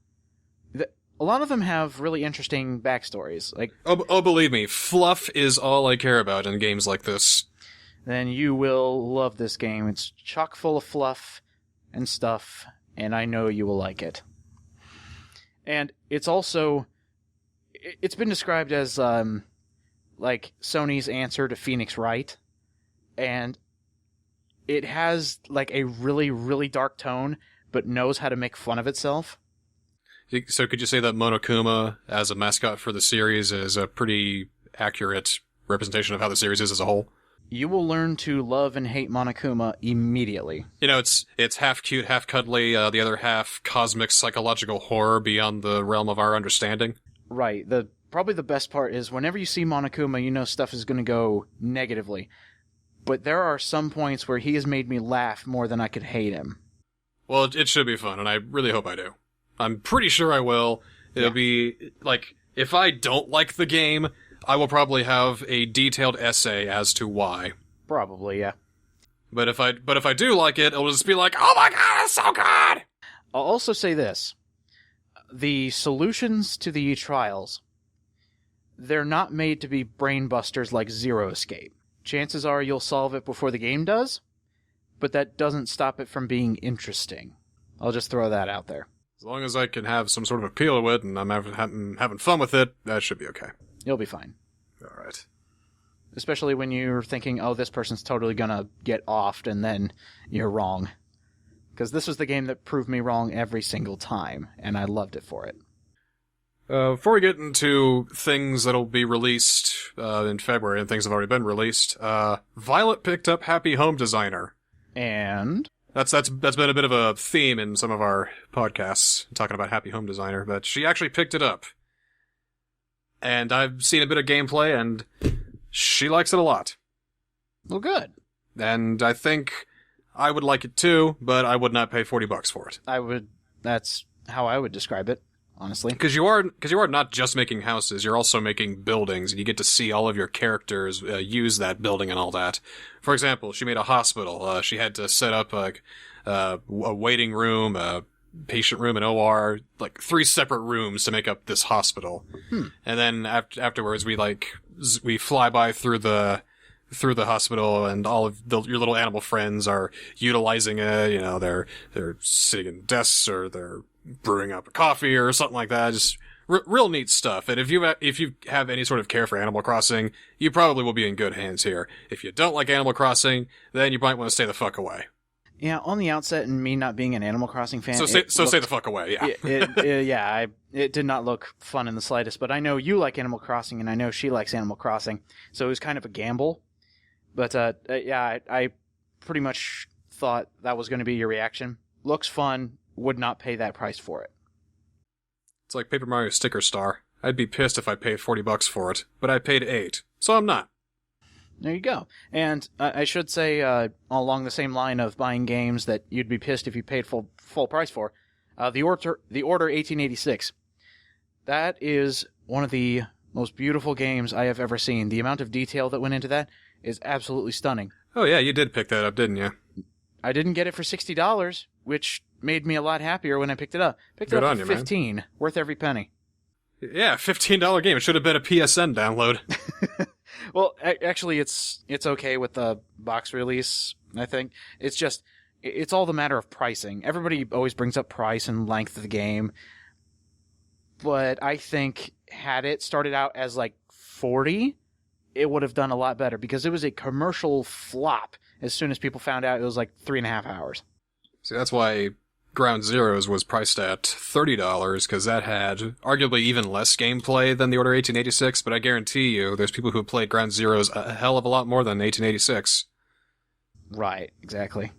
A lot of them have really interesting backstories. Believe me, fluff is all I care about in games like this. Then you will love this game. It's chock full of fluff and stuff, and I know you will like it. And it's also... It's been described as, Sony's answer to Phoenix Wright. And it has like a really, really dark tone, but knows how to make fun of itself. So could you say that Monokuma, as a mascot for the series, is a pretty accurate representation of how the series is as a whole? You will learn to love and hate Monokuma immediately. You know, it's half cute, half cuddly, the other half cosmic psychological horror beyond the realm of our understanding. Right. Probably the best part is whenever you see Monokuma, you know stuff is going to go negatively. But there are some points where he has made me laugh more than I could hate him. Well, it should be fun, and I really hope I do. I'm pretty sure I will. It'll be, like, if I don't like the game, I will probably have a detailed essay as to why. Probably, yeah. But if I do like it, it'll just be like, oh my god, it's so good! I'll also say this. The solutions to the trials, they're not made to be brain busters like Zero Escape. Chances are you'll solve it before the game does, but that doesn't stop it from being interesting. I'll just throw that out there. As long as I can have some sort of appeal to it, and I'm having fun with it, that should be okay. You'll be fine. Alright. Especially when you're thinking, oh, this person's totally gonna get offed, and then you're wrong. Because this was the game that proved me wrong every single time, and I loved it for it. Before we get into things that'll be released in February, and things that have already been released, Violet picked up Happy Home Designer. And? That's been a bit of a theme in some of our podcasts, talking about Happy Home Designer, but she actually picked it up. And I've seen a bit of gameplay, and she likes it a lot. Well, good. And I think I would like it too, but I would not pay $40 for it. That's how I would describe it, honestly. Because you are not just making houses, you're also making buildings, and you get to see all of your characters use that building and all that. For example, she made a hospital. She had to set up a waiting room, a patient room, an OR, like 3 separate rooms to make up this hospital. And then afterwards, we fly by through the hospital, and all of your little animal friends are utilizing it. You know, they're sitting in desks, or they're brewing up a coffee or something like that. Just real neat stuff. And if you have any sort of care for Animal Crossing, you probably will be in good hands here. If you don't like Animal Crossing, then you might want to stay the fuck away. Yeah, on the outset, and me not being an Animal Crossing fan, stay the fuck away. Yeah, it did not look fun in the slightest. But I know you like Animal Crossing, and I know she likes Animal Crossing, so it was kind of a gamble. But I pretty much thought that was going to be your reaction. Looks fun. Would not pay that price for it. It's like Paper Mario Sticker Star. I'd be pissed if I paid $40 for it, but I paid $8, so I'm not. There you go. And I should say, along the same line of buying games that you'd be pissed if you paid full price for, the Order 1886. That is one of the most beautiful games I have ever seen. The amount of detail that went into that is absolutely stunning. Oh yeah, you did pick that up, didn't you? I didn't get it for $60, which made me a lot happier when I picked it up. Picked it up for $15, man. Worth every penny. Yeah, $15 game. It should have been a PSN download. Well, actually, it's okay with the box release, I think. It's all the matter of pricing. Everybody always brings up price and length of the game. But I think had it started out as like $40, it would have done a lot better, because it was a commercial flop as soon as people found out it was like 3.5 hours. See, that's why Ground Zeroes was priced at $30, because that had arguably even less gameplay than the Order 1886, but I guarantee you there's people who have played Ground Zeroes a hell of a lot more than 1886. Right, exactly.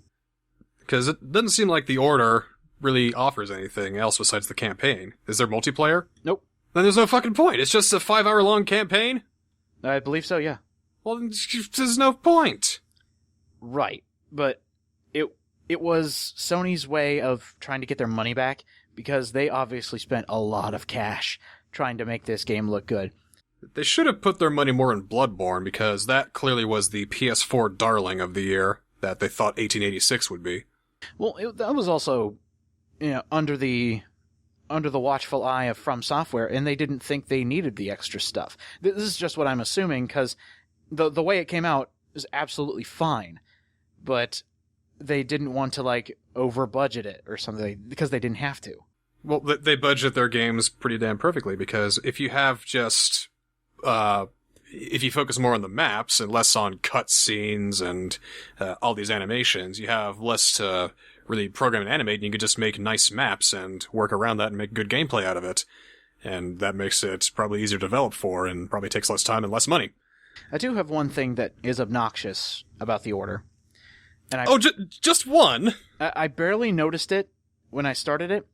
Because it doesn't seem like the Order really offers anything else besides the campaign. Is there multiplayer? Nope. Then there's no fucking point. It's just a 5-hour-long campaign? I believe so, yeah. Well, there's no point. Right, but it was Sony's way of trying to get their money back, because they obviously spent a lot of cash trying to make this game look good. They should have put their money more in Bloodborne, because that clearly was the PS4 darling of the year that they thought 1886 would be. Well, that was also, under the watchful eye of From Software, and they didn't think they needed the extra stuff. This is just what I'm assuming, because the way it came out is absolutely fine, but they didn't want to, over-budget it or something, because they didn't have to. Well, they budget their games pretty damn perfectly, because if you have just, if you focus more on the maps and less on cutscenes and all these animations, you have less to really program and animate, and you can just make nice maps and work around that and make good gameplay out of it. And that makes it probably easier to develop for, and probably takes less time and less money. I do have one thing that is obnoxious about the Order. And just one? I barely noticed it when I started it,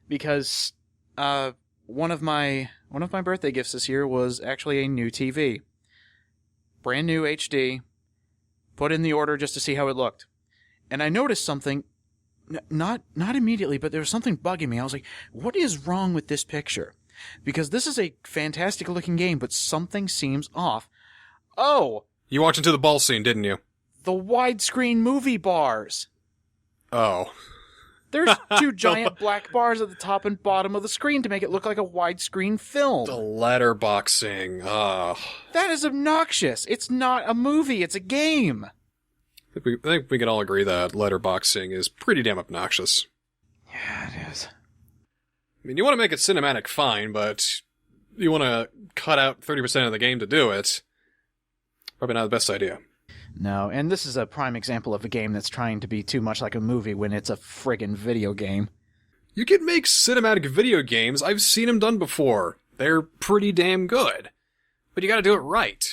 because one of my birthday gifts this year was actually a new TV. Brand new HD. Put in the Order just to see how it looked. And I noticed something, not immediately, but there was something bugging me. I was like, what is wrong with this picture? Because this is a fantastic looking game, but something seems off. Oh! You walked into the ball scene, didn't you? The widescreen movie bars. Oh. There's two giant black bars at the top and bottom of the screen to make it look like a widescreen film. The letterboxing. Oh. That is obnoxious. It's not a movie, it's a game. I think we can all agree that letterboxing is pretty damn obnoxious. Yeah, it is. I mean, you want to make it cinematic, fine, but you want to cut out 30% of the game to do it. Probably not the best idea. No, and this is a prime example of a game that's trying to be too much like a movie when it's a friggin' video game. You can make cinematic video games. I've seen them done before. They're pretty damn good. But you gotta do it right.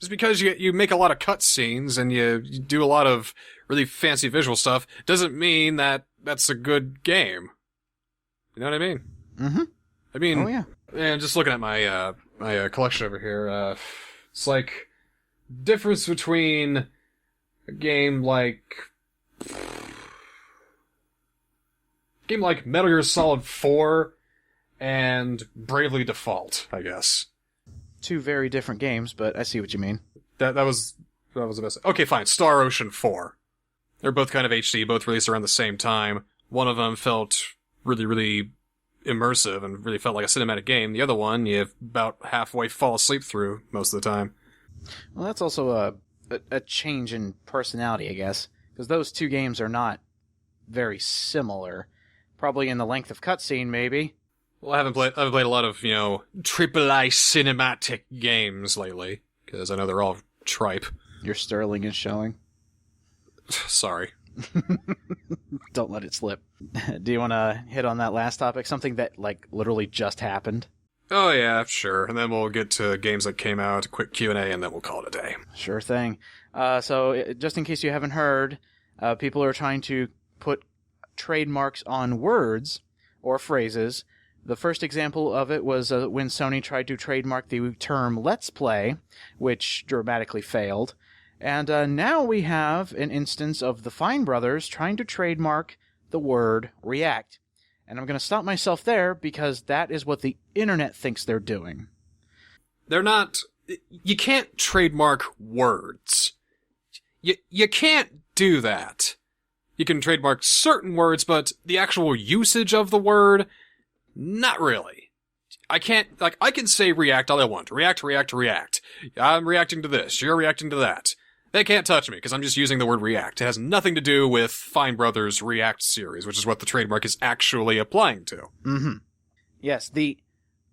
Just because you make a lot of cutscenes and you do a lot of really fancy visual stuff doesn't mean that that's a good game. You know what I mean? Mm-hmm. I mean, oh, yeah. And just looking at my my collection over here, it's like difference between a game like Metal Gear Solid 4 and Bravely Default, I guess. Two very different games, but I see what you mean. That was the best. Okay, fine. Star Ocean 4. They're both kind of HD, both released around the same time. One of them felt really, really immersive and really felt like a cinematic game. The other one, you about halfway fall asleep through most of the time. Well, that's also a change in personality, I guess, because those two games are not very similar. Probably in the length of cutscene, maybe. Well, I haven't played a lot of, AAA cinematic games lately, because I know they're all tripe. Your Sterling is showing. Sorry. Don't let it slip. Do you want to hit on that last topic? Something that, literally just happened? Oh, yeah, sure. And then we'll get to games that came out, a quick Q&A, and then we'll call it a day. Sure thing. So, just in case you haven't heard, people are trying to put trademarks on words or phrases. The first example of it was when Sony tried to trademark the term Let's Play, which dramatically failed. And now we have an instance of the Fine Brothers trying to trademark the word React. And I'm going to stop myself there because that is what the internet thinks they're doing. They're not... You can't trademark words. You can't do that. You can trademark certain words, but the actual usage of the word, not really. I can say react all I want. React. I'm reacting to this. You're reacting to that. They can't touch me because I'm just using the word react. It has nothing to do with Fine Brothers React series, which is what the trademark is actually applying to. Mm-hmm. Yes, the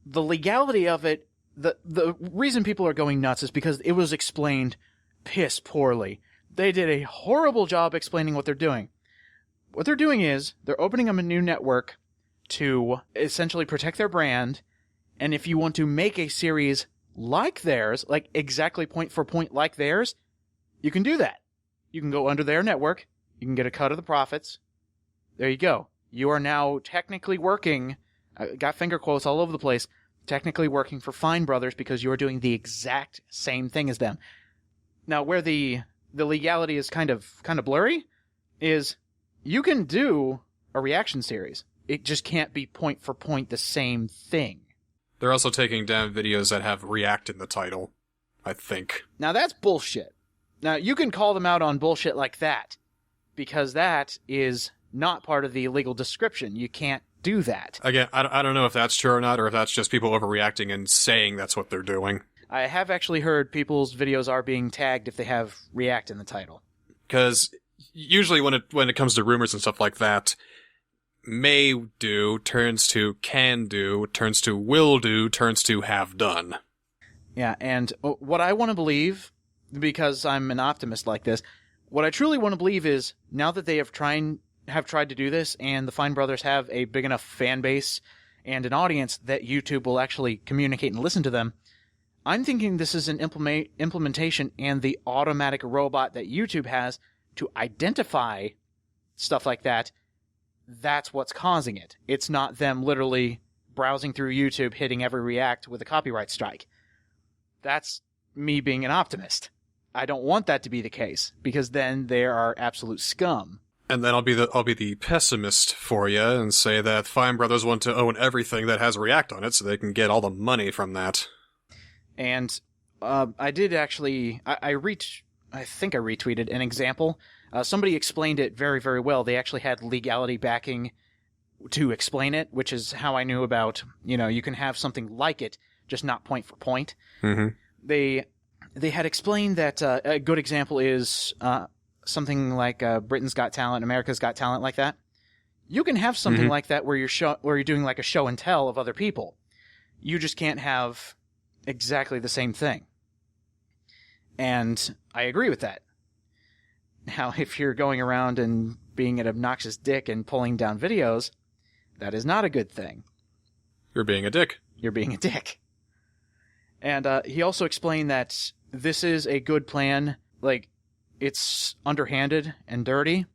legality of it, the reason people are going nuts is because it was explained piss poorly. They did a horrible job explaining what they're doing. What they're doing is they're opening up a new network to essentially protect their brand, and if you want to make a series like theirs, like exactly point for point like theirs, you can do that. You can go under their network, you can get a cut of the profits. There you go. You are now technically working, got finger quotes all over the place, technically working for Fine Brothers because you are doing the exact same thing as them. Now, where the legality is kind of blurry is you can do a reaction series. It just can't be point for point the same thing. They're also taking down videos that have React in the title, I think. Now that's bullshit. Now you can call them out on bullshit like that, because that is not part of the legal description. You can't do that. Again, I don't know if that's true or not, or if that's just people overreacting and saying that's what they're doing. I have actually heard people's videos are being tagged if they have React in the title. Because usually when it comes to rumors and stuff like that, may do turns to can do, turns to will do, turns to have done. Yeah, and what I want to believe, because I'm an optimist like this, what I truly want to believe is now that they have tried to do this, and the Fine Brothers have a big enough fan base and an audience that YouTube will actually communicate and listen to them, I'm thinking this is an implementation and the automatic robot that YouTube has to identify stuff like that, that's what's causing it. It's not them literally browsing through YouTube, hitting every react with a copyright strike. That's me being an optimist. I don't want that to be the case, because then they are absolute scum. And then I'll be the pessimist for you and say that Fine Brothers want to own everything that has a React on it so they can get all the money from that. And I did actually, I think I retweeted an example. Somebody explained it very, very well. They actually had legality backing to explain it, which is how I knew about, you can have something like it, just not point for point. Mm-hmm. They had explained that a good example is something like Britain's Got Talent, America's Got Talent, like that. You can have something like that where you're doing like a show and tell of other people. You just can't have exactly the same thing. And I agree with that. Now, if you're going around and being an obnoxious dick and pulling down videos, that is not a good thing. You're being a dick. You're being a dick. And he also explained that this is a good plan. Like, it's underhanded and dirty,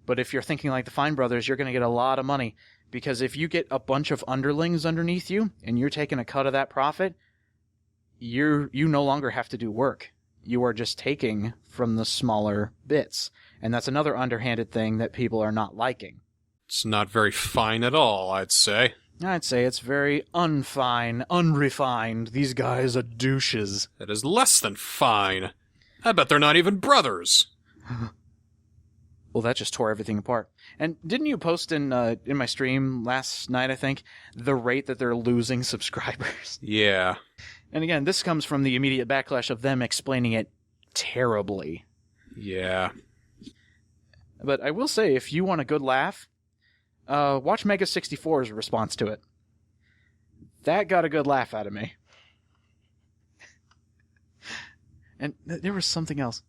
but if you're thinking like the Fine Brothers, you're going to get a lot of money. Because if you get a bunch of underlings underneath you, and you're taking a cut of that profit, you no longer have to do work. You are just taking from the smaller bits. And that's another underhanded thing that people are not liking. It's not very fine at all, I'd say. I'd say it's very unfine, unrefined. These guys are douches. It is less than fine. I bet they're not even brothers. Well, that just tore everything apart. And didn't you post in my stream last night, I think, the rate that they're losing subscribers? Yeah. And again, this comes from the immediate backlash of them explaining it terribly. Yeah. But I will say, if you want a good laugh, watch Mega 64's response to it. That got a good laugh out of me. And there was something else.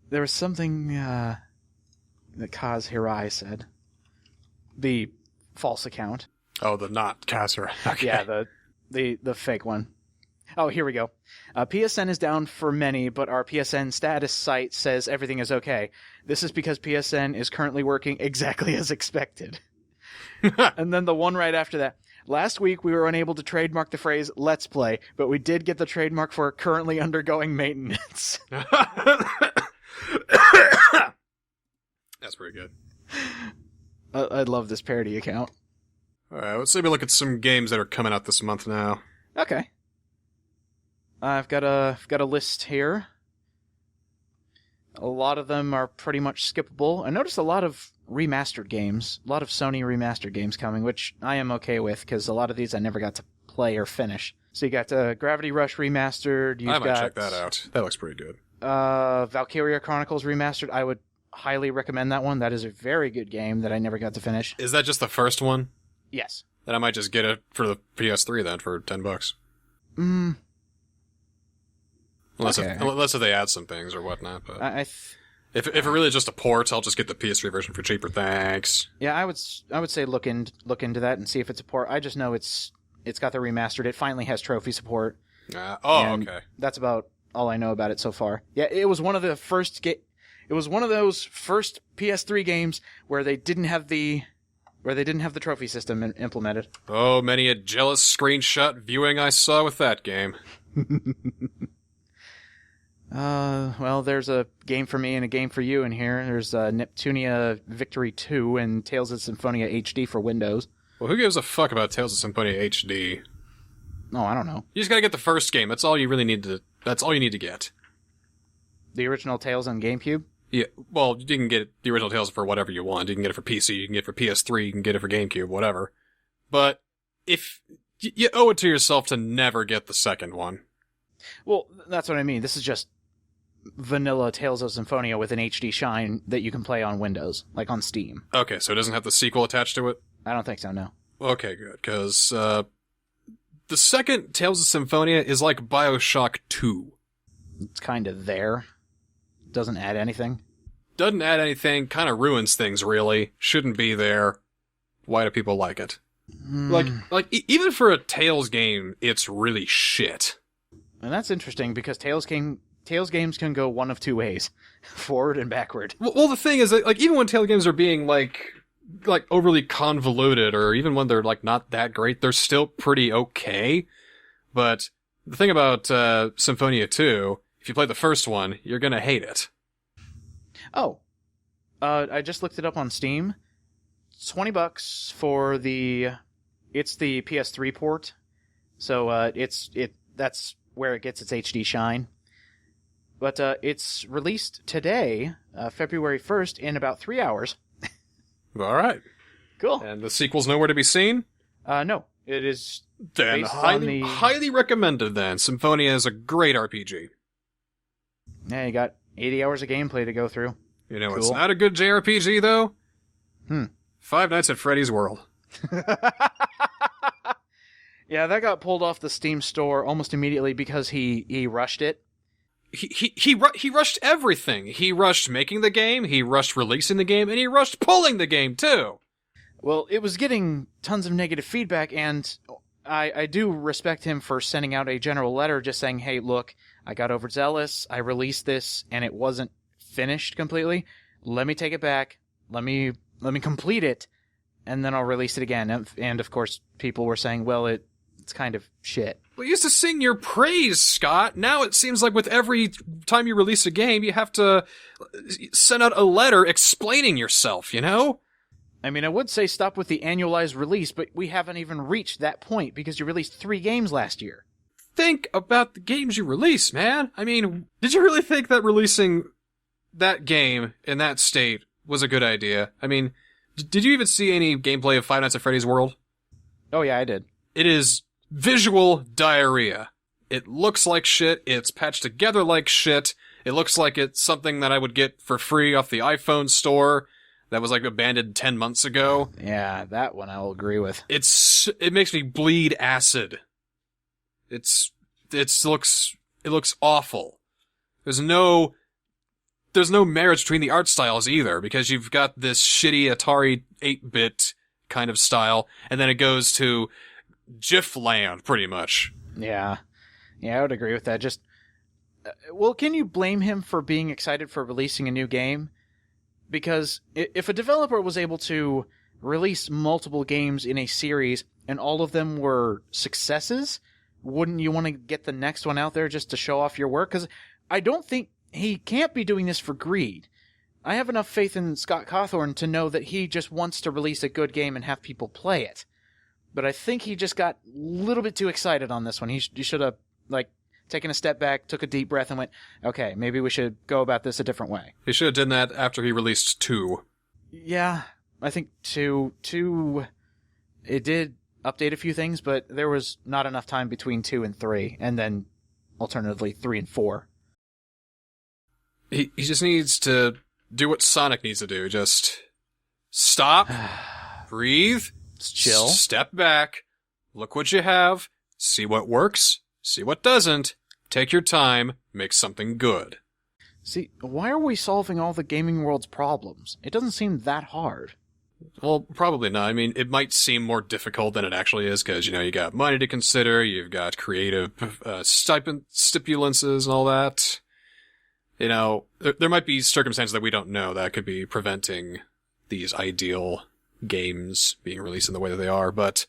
There was something that Kaz Hirai said. The false account. Oh, the not Kaz Hirai. Okay. Yeah, the fake one. Oh, here we go. PSN is down for many, but our PSN status site says everything is okay. This is because PSN is currently working exactly as expected. And then the one right after that. Last week, we were unable to trademark the phrase, let's play, but we did get the trademark for currently undergoing maintenance. That's pretty good. I love this parody account. Alright, let's maybe look at some games that are coming out this month now. Okay. I've got a list here. A lot of them are pretty much skippable. I noticed a lot of remastered games, a lot of Sony remastered games coming, which I am okay with, because a lot of these I never got to play or finish. So you got Gravity Rush remastered. I might check that out. That looks pretty good. Valkyria Chronicles remastered. I would highly recommend that one. That is a very good game that I never got to finish. Is that just the first one? Yes. Then I might just get it for the PS3 then for $10. Unless if they add some things or whatnot. But if it really is just a port, I'll just get the PS3 version for cheaper. Thanks. Yeah, I would say look into that and see if it's a port. I just know it's got the remastered. It finally has trophy support. Okay. That's about all I know about it so far. Yeah, it was one of the first It was one of those first PS3 games where they didn't have the trophy system implemented. Oh, many a jealous screenshot viewing I saw with that game. Well, there's a game for me and a game for you in here. There's Neptunia Victory 2 and Tales of Symphonia HD for Windows. Well, who gives a fuck about Tales of Symphonia HD? Oh, I don't know. You just gotta get the first game. That's all you really need to. That's all you need to get. The original Tales on GameCube? Yeah, well, you can get the original Tales for whatever you want. You can get it for PC, you can get it for PS3, you can get it for GameCube, whatever. But if you owe it to yourself to never get the second one. Well, that's what I mean. This is just vanilla Tales of Symphonia with an HD shine that you can play on Windows, like on Steam. Okay, so it doesn't have the sequel attached to it? I don't think so, no. Okay, good, because the second Tales of Symphonia is like BioShock 2. It's kind of there. Doesn't add anything. Doesn't add anything, kind of ruins things, really. Shouldn't be there. Why do people like it? Even for a Tales game, it's really shit. And that's interesting, because Tales games can go one of two ways. Forward and backward. Well, the thing is that, like, even when Tales games are being, like overly convoluted, or even when they're, like, not that great, they're still pretty okay. But the thing about Symphonia 2, if you play the first one, you're gonna hate it. Oh. I just looked it up on Steam. $20 for it's the PS3 port. So, that's where it gets its HD shine. But, it's released today, February 1st, in about 3 hours. Alright. Cool. And the sequel's nowhere to be seen? No. It is then highly recommended then. Symphonia is a great RPG. Yeah, you got 80 hours of gameplay to go through. You know, cool. It's not a good JRPG, though. Five Nights at Freddy's World. Yeah, that got pulled off the Steam store almost immediately because he rushed it. He rushed everything. He rushed making the game, he rushed releasing the game, and he rushed pulling the game, too. Well, it was getting tons of negative feedback, and I do respect him for sending out a general letter just saying, hey, look, I got overzealous, I released this, and it wasn't finished completely. Let me take it back, let me complete it, and then I'll release it again. And of course, people were saying, well, it's kind of shit. We used to sing your praise, Scott. Now it seems like with every time you release a game, you have to send out a letter explaining yourself, you know? I mean, I would say stop with the annualized release, but we haven't even reached that point because you released 3 games last year. Think about the games you release, man. I mean, did you really think that releasing that game in that state was a good idea? I mean, did you even see any gameplay of Five Nights at Freddy's World? Oh yeah, I did. It is visual diarrhea. It looks like shit. It's patched together like shit. It looks like it's something that I would get for free off the iPhone store that was like abandoned 10 months ago. Yeah, that one I'll agree with. It makes me bleed acid. It looks awful. There's no marriage between the art styles either, because you've got this shitty Atari 8-bit kind of style, and then it goes to GIF land, pretty much. Yeah, I would agree with that. Just, well, can you blame him for being excited for releasing a new game? Because if a developer was able to release multiple games in a series and all of them were successes, wouldn't you want to get the next one out there just to show off your work? Because I don't think he can't be doing this for greed. I have enough faith in Scott Cawthorn to know that he just wants to release a good game and have people play it. But I think he just got a little bit too excited on this one. He should have, taken a step back, took a deep breath, and went, okay, maybe we should go about this a different way. He should have done that after he released 2. Yeah, I think 2, it did update a few things, but there was not enough time between 2 and 3, and then alternatively 3 and 4. He just needs to do what Sonic needs to do. Just stop, breathe, chill, step back, look what you have, see what works, see what doesn't, take your time, make something good. See, why are we solving all the gaming world's problems? It doesn't seem that hard. Well, probably not. I mean, it might seem more difficult than it actually is, because, you got money to consider, you've got creative stipulances and all that. There might be circumstances that we don't know that could be preventing these ideal games being released in the way that they are, but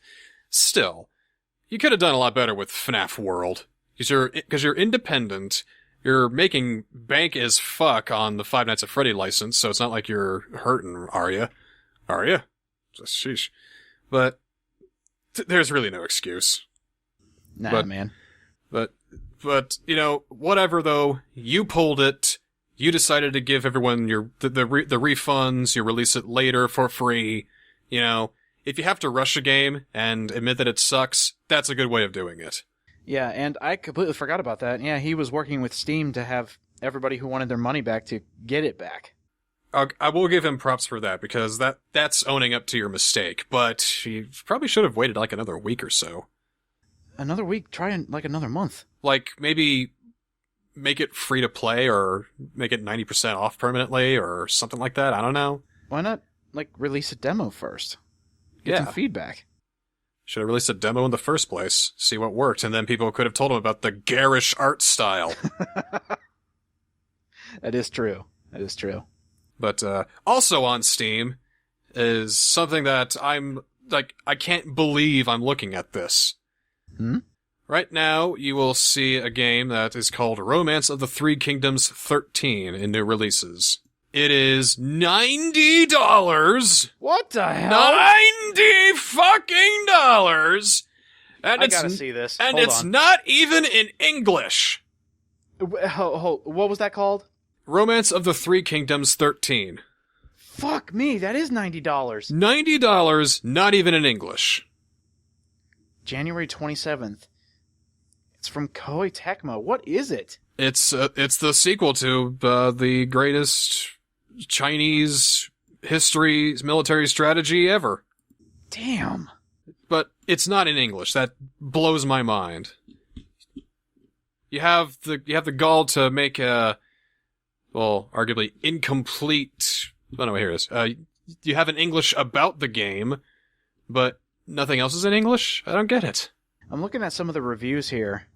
still, you could have done a lot better with FNAF World. Because you're independent, you're making bank as fuck on the Five Nights at Freddy license, so it's not like you're hurting, are you? Are you? Sheesh. But there's really no excuse. Nah, man. But, whatever though, you pulled it, you decided to give everyone the refunds, you release it later for free, if you have to rush a game and admit that it sucks, that's a good way of doing it. Yeah, and I completely forgot about that. Yeah, he was working with Steam to have everybody who wanted their money back to get it back. I will give him props for that, because that's owning up to your mistake, but he probably should have waited like another week or so. another week? Try in like another month. Like, maybe make it free to play or make it 90% off permanently or something like that. I don't know. Why not, like, release a demo first? Get some feedback. Should have released a demo in the first place, see what worked, and then people could have told them about the garish art style. That is true. That is true. But also on Steam is something that I'm, like, I can't believe I'm looking at this. Right now, you will see a game that is called Romance of the Three Kingdoms 13 in new releases. It is $90. What the hell? $90 fucking dollars. And I gotta see this. And Hold it's on. not even in English. What was that called? Romance of the Three Kingdoms 13. Fuck me, that is $90. $90, not even in English. January 27th. It's from Koei Tecmo. What is it? It's the sequel to the greatest Chinese history military strategy ever. Damn. But it's not in English. That blows my mind. You have the gall to make a, well, arguably incomplete. Oh no, here it is. You have an English about the game, but nothing else is in English? I don't get it. I'm looking at some of the reviews here,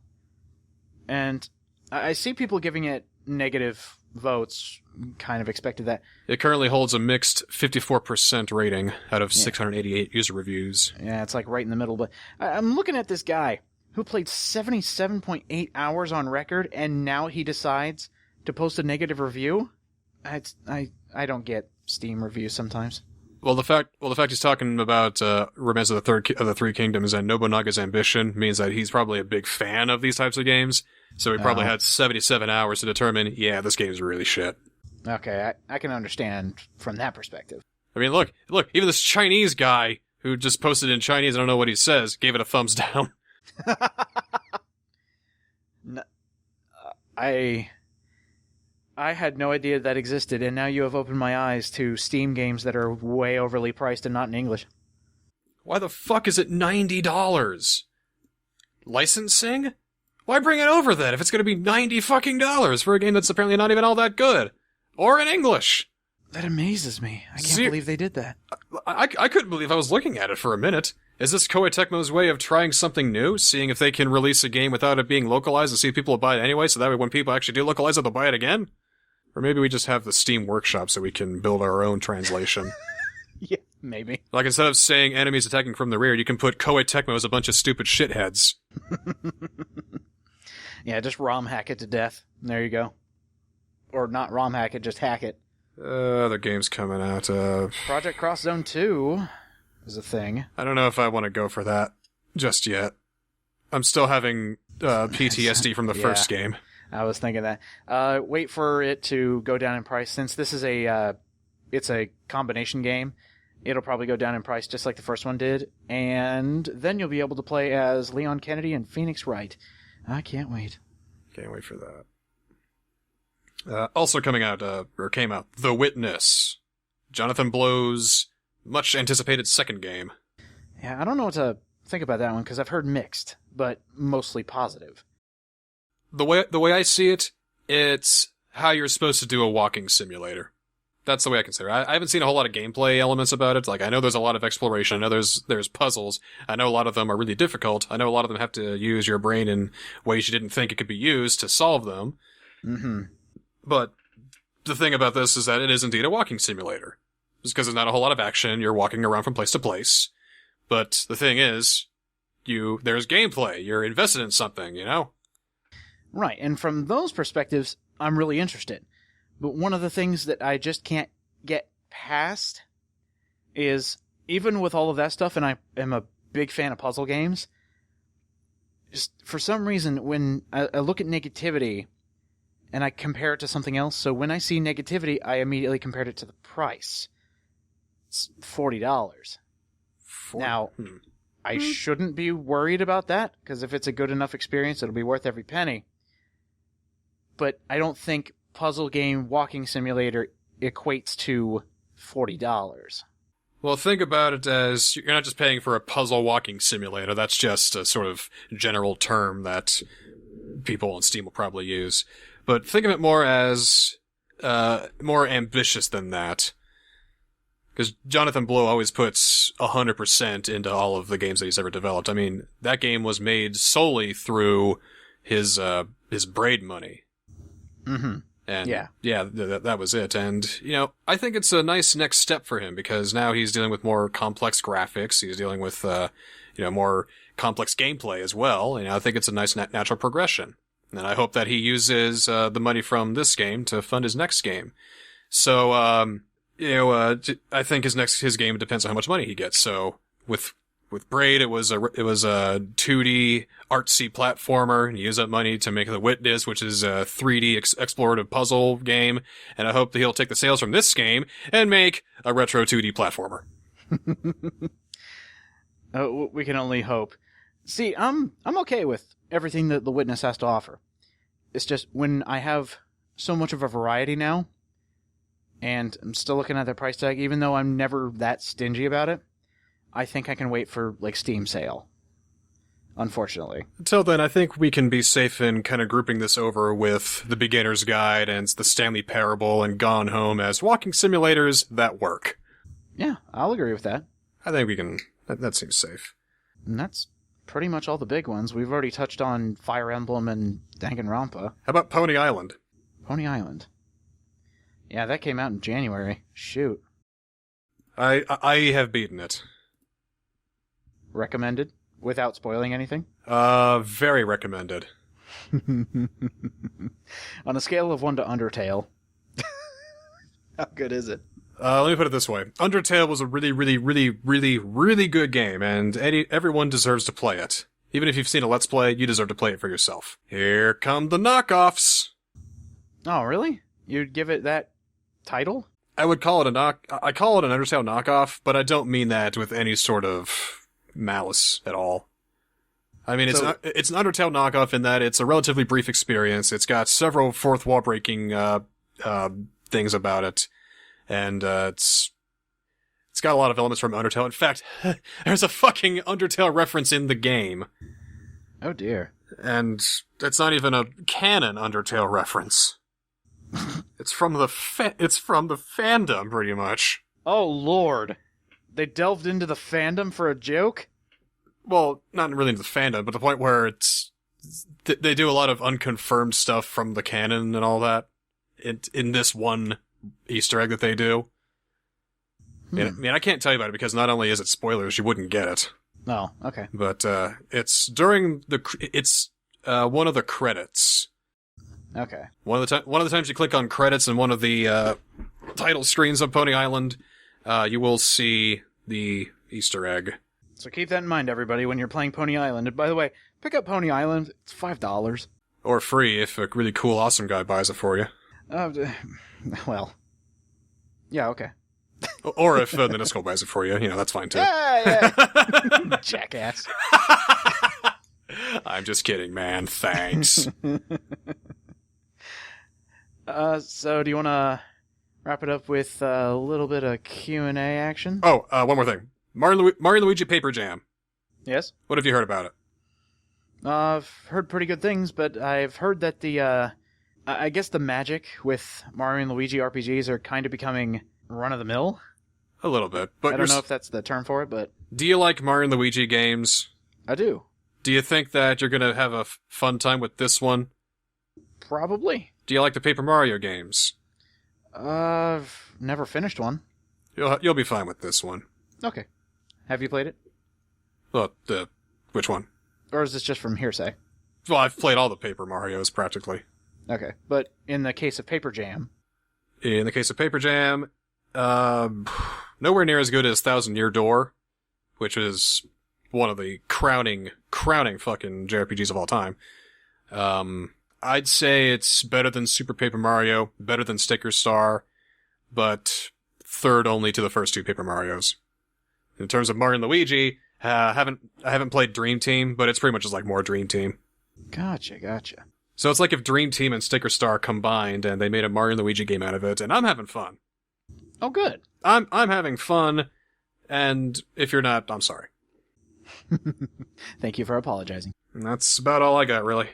and I see people giving it negative votes. Kind of expected that. It currently holds a mixed 54% rating out of 688 user reviews. Yeah, it's like right in the middle. But I'm looking at this guy who played 77.8 hours on record, and now he decides to post a negative review. I don't get Steam reviews sometimes. Well, the fact he's talking about Romance of the Three Kingdoms and Nobunaga's Ambition means that he's probably a big fan of these types of games. So he probably had 77 hours to determine, yeah, this game's really shit. Okay, I can understand from that perspective. I mean, look, even this Chinese guy who just posted in Chinese, I don't know what he says, gave it a thumbs down. No, I had no idea that existed, and now you have opened my eyes to Steam games that are way overly priced and not in English. Why the fuck is it $90? Licensing? Why bring it over then if it's going to be $90 fucking dollars for a game that's apparently not even all that good? Or in English? That amazes me. I can't believe they did that. I couldn't believe I was looking at it for a minute. Is this Koei Tecmo's way of trying something new? Seeing if they can release a game without it being localized and see if people will buy it anyway, so that way when people actually do localize it, they'll buy it again? Or maybe we just have the Steam Workshop so we can build our own translation. Yeah, maybe. Like, instead of saying enemies attacking from the rear, you can put Koei Tecmo as a bunch of stupid shitheads. Yeah, just ROM hack it to death. There you go. Or not ROM hack it, just hack it. Other games coming out. Project Cross Zone 2 is a thing. I don't know if I want to go for that just yet. I'm still having PTSD from the first game. I was thinking that. Wait for it to go down in price. Since this is it's a combination game, it'll probably go down in price just like the first one did. And then you'll be able to play as Leon Kennedy and Phoenix Wright. I can't wait. Can't wait for that. Also coming out, or came out, The Witness. Jonathan Blow's much anticipated second game. Yeah, I don't know what to think about that one because I've heard mixed, but mostly positive. The way I see it, it's how you're supposed to do a walking simulator. That's the way I consider it. I haven't seen a whole lot of gameplay elements about it. Like, I know there's a lot of exploration. I know there's puzzles. I know a lot of them are really difficult. I know a lot of them have to use your brain in ways you didn't think it could be used to solve them. Mm-hmm. But the thing about this is that it is indeed a walking simulator. Just because there's not a whole lot of action, you're walking around from place to place. But the thing is, there's gameplay. You're invested in something, you know? Right, and from those perspectives, I'm really interested. But one of the things that I just can't get past is, even with all of that stuff, and I am a big fan of puzzle games, just for some reason, when I look at negativity and I compare it to something else, so when I see negativity, I immediately compared it to the price. It's $40. Now, I shouldn't be worried about that, because if it's a good enough experience, it'll be worth every penny. But I don't think puzzle game walking simulator equates to $40. Well, think about it as you're not just paying for a puzzle walking simulator. That's just a sort of general term that people on Steam will probably use. But think of it more as more ambitious than that. Because Jonathan Blow always puts 100% into all of the games that he's ever developed. I mean, that game was made solely through his Braid money. Mm-hmm. And that was it. And, I think it's a nice next step for him because now he's dealing with more complex graphics. He's dealing with, more complex gameplay as well. I think it's a nice natural progression. And I hope that he uses the money from this game to fund his next game. So, I think his game depends on how much money he gets. So with Braid, it was a 2D artsy platformer, and he used that money to make The Witness, which is a 3D explorative puzzle game. And I hope that he'll take the sales from this game and make a retro 2D platformer. We can only hope. See, I'm okay with everything that The Witness has to offer. It's just when I have so much of a variety now, and I'm still looking at the price tag, even though I'm never that stingy about it, I think I can wait for, Steam sale. Unfortunately. Until then, I think we can be safe in kind of grouping this over with The Beginner's Guide and The Stanley Parable and Gone Home as walking simulators that work. Yeah, I'll agree with that. I think we can... That seems safe. And that's pretty much all the big ones. We've already touched on Fire Emblem and Danganronpa. How about Pony Island? Pony Island. Yeah, that came out in January. Shoot. I have beaten it. Recommended? Without spoiling anything? Very recommended. On a scale of 1 to Undertale, how good is it? Let me put it this way. Undertale was a really, really, really, really, really good game, and everyone deserves to play it. Even if you've seen a Let's Play, you deserve to play it for yourself. Here come the knockoffs! Oh, really? You'd give it that title? I would call it I call it an Undertale knockoff, but I don't mean that with any sort of malice at all. I mean, it's an Undertale knockoff in that it's a relatively brief experience. It's got several fourth wall breaking things about it, and it's got a lot of elements from Undertale. In fact, there's a fucking Undertale reference in the game. Oh dear. And it's not even a canon Undertale reference. It's from the fandom, pretty much. Oh lord. They delved into the fandom for a joke? Well, not really into the fandom, but the point where they do a lot of unconfirmed stuff from the canon and all that in this one Easter egg that they do. I mean, I can't tell you about it because not only is it spoilers, you wouldn't get it. Oh, okay. But it's during one of the credits. Okay. One of the times you click on credits in one of the title screens of Pony Island, you will see the Easter egg. So keep that in mind, everybody, when you're playing Pony Island. And by the way, pick up Pony Island. It's $5. Or free if a really cool, awesome guy buys it for you. Well, yeah, okay. Or if the TheNSCL buys it for you, that's fine too. Yeah. Jackass. I'm just kidding, man. Thanks. So do you want to wrap it up with a little bit of Q&A action? Oh, one more thing. Mario & Luigi Paper Jam. Yes? What have you heard about it? I've heard pretty good things, but I've heard that I guess the magic with Mario & Luigi RPGs are kind of becoming run-of-the-mill. A little bit. But I don't know if that's the term for it, but... Do you like Mario & Luigi games? I do. Do you think that you're going to have a fun time with this one? Probably. Do you like the Paper Mario games? I've never finished one. You'll be fine with this one. Okay. Have you played it? Well, which one? Or is this just from hearsay? Well, I've played all the Paper Marios, practically. Okay, but in the case of Paper Jam... In the case of Paper Jam, nowhere near as good as Thousand Year Door, which is one of the crowning fucking JRPGs of all time. I'd say it's better than Super Paper Mario, better than Sticker Star, but third only to the first two Paper Marios. In terms of Mario & Luigi, I haven't played Dream Team, but it's pretty much just like more Dream Team. Gotcha. So it's like if Dream Team and Sticker Star combined and they made a Mario & Luigi game out of it, and I'm having fun. Oh, good. I'm having fun, And if you're not, I'm sorry. Thank you for apologizing. And that's about all I got, really.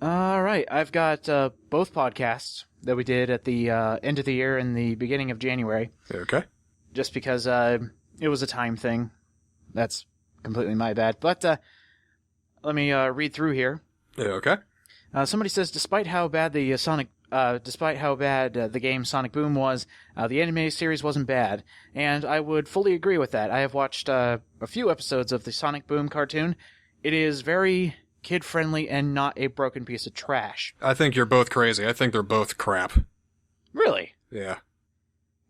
All right, I've got both podcasts that we did at the end of the year and the beginning of January. Okay. Just because it was a time thing. That's completely my bad. But let me read through here. Okay. Somebody says, despite how bad the game Sonic Boom was, the anime series wasn't bad, and I would fully agree with that. I have watched a few episodes of the Sonic Boom cartoon. It is very kid-friendly and not a broken piece of trash. I think you're both crazy. I think they're both crap. Really? Yeah.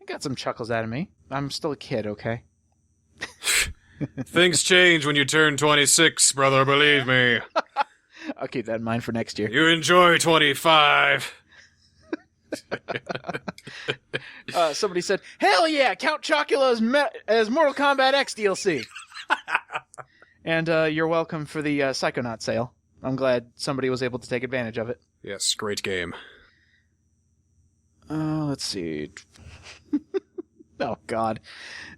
I got some chuckles out of me. I'm still a kid, okay? Things change when you turn 26, brother, believe me. I'll keep that in mind for next year. You enjoy 25. Somebody said, hell yeah, Count Chocula as Mortal Kombat X DLC. And you're welcome for the Psychonaut sale. I'm glad somebody was able to take advantage of it. Yes, great game. Let's see. Oh, God.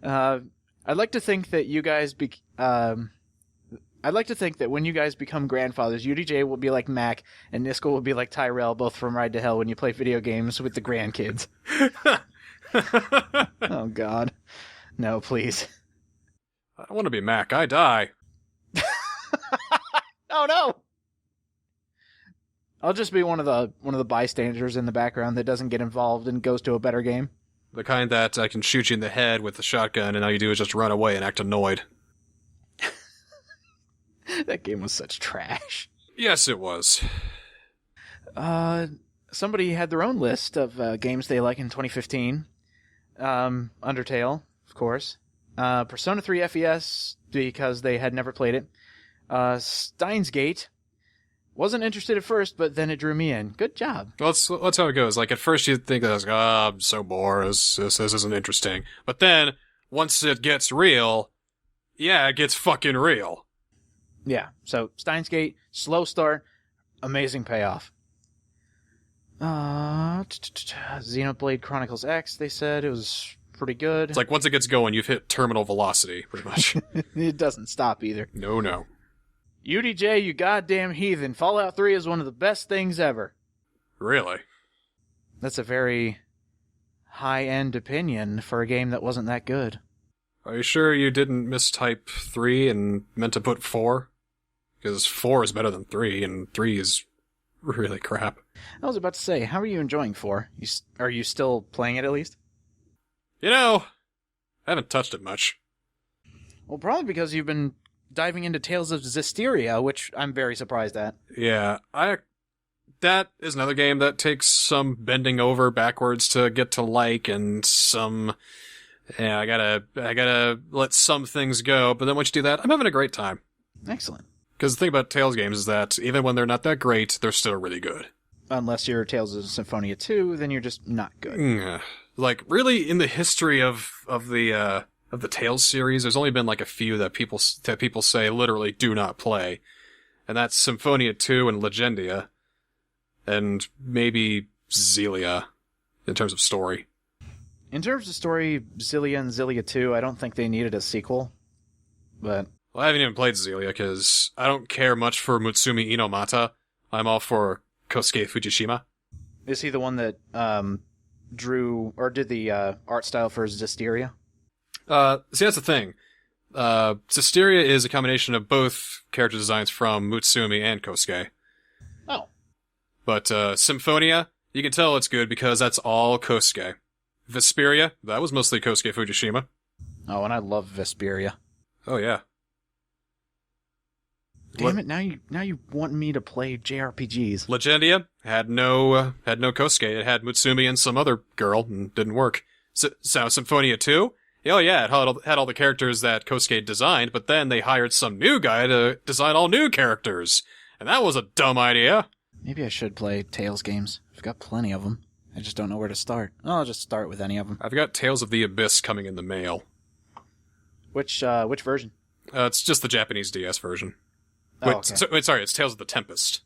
I'd like to think that you guys I'd like to think that when you guys become grandfathers, UDJ will be like Mac, and Niskel will be like Tyrell, both from Ride to Hell, when you play video games with the grandkids. Oh, God. No, please. I don't want to be Mac. I die. Oh, no! I'll just be one of the bystanders in the background that doesn't get involved and goes to a better game. The kind that I can shoot you in the head with the shotgun, and all you do is just run away and act annoyed. That game was such trash. Yes, it was. Somebody had their own list of games they like in 2015. Undertale, of course. Persona 3 FES, because they had never played it. Steins Gate. Wasn't interested at first, but then it drew me in. Good job. Well, that's how it goes. Like, at first you think, I'm so bored, this isn't interesting. But then, once it gets real, yeah, it gets fucking real. Yeah, so Steins Gate, slow start, amazing payoff. Xenoblade Chronicles X, they said, it was pretty good. It's like, once it gets going, you've hit terminal velocity, pretty much. It doesn't stop either. No. UDJ, you goddamn heathen. Fallout 3 is one of the best things ever. Really? That's a very high-end opinion for a game that wasn't that good. Are you sure you didn't mistype 3 and meant to put 4? Because 4 is better than 3, and 3 is really crap. I was about to say, how are you enjoying 4? Are you still playing it at least? I haven't touched it much. Well, probably because you've been diving into Tales of Zestiria, which I'm very surprised at. Yeah, that is another game that takes some bending over backwards to get to like, and some... Yeah, I gotta let some things go, but then once you do that, I'm having a great time. Excellent. Because the thing about Tales games is that even when they're not that great, they're still really good. Unless you're Tales of Symphonia 2, then you're just not good. Like, really, in the history of the Tales series, there's only been like a few that people say literally do not play. And that's Symphonia 2 and Legendia. And maybe Xillia, in terms of story. In terms of story, Xillia and Xillia 2, I don't think they needed a sequel. But... Well, I haven't even played Xillia, because I don't care much for Mutsumi Inomata. I'm all for Kosuke Fujishima. Is he the one that drew, or did the art style for Zestiria? See, that's the thing. Zestiria is a combination of both character designs from Mutsumi and Kosuke. Oh. But Symphonia, you can tell it's good because that's all Kosuke. Vesperia, that was mostly Kosuke Fujishima. Oh, and I love Vesperia. Oh, yeah. Damn it, now you want me to play JRPGs. Legendia had no Kosuke. It had Mutsumi and some other girl, and didn't work. So Symphonia 2? Oh yeah, it had all the characters that Kosuke designed, but then they hired some new guy to design all new characters. And that was a dumb idea. Maybe I should play Tales games. I've got plenty of them. I just don't know where to start. I'll just start with any of them. I've got Tales of the Abyss coming in the mail. Which version? It's just the Japanese DS version. Oh, okay. Sorry, it's Tales of the Tempest.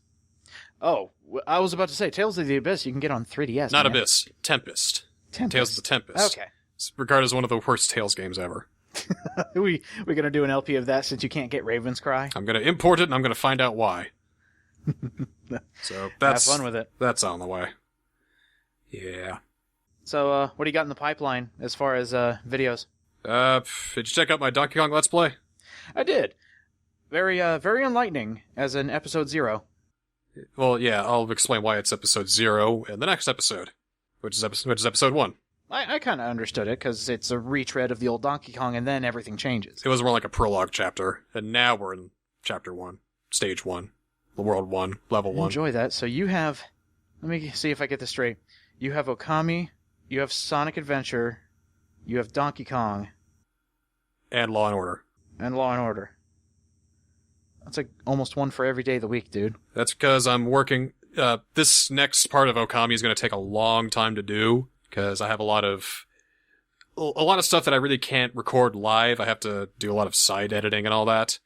Oh, I was about to say, Tales of the Abyss you can get on 3DS. Not Abyss, Tempest. Tales of the Tempest. Okay. It's regarded as one of the worst Tales games ever. We're gonna do an LP of that since you can't get Raven's Cry. I'm gonna import it, and I'm gonna find out why. So that's Have fun with it. That's on the way. Yeah. So, what do you got in the pipeline as far as videos? Did you check out my Donkey Kong Let's Play? I did. Very enlightening as an episode 0. Well, yeah, I'll explain why it's episode 0 in the next episode, which is episode 1. I kind of understood it, because it's a retread of the old Donkey Kong, and then everything changes. It was more like a prologue chapter, and now we're in chapter 1, stage 1, world 1, level 1. Enjoy that. So you have... Let me see if I get this straight. You have Okami, you have Sonic Adventure, you have Donkey Kong. And Law and Order. And Law and Order. That's like almost one for every day of the week, dude. That's because I'm working... this next part of Okami is going to take a long time to do, because I have a lot of stuff that I really can't record live. I have to do a lot of side editing and all that.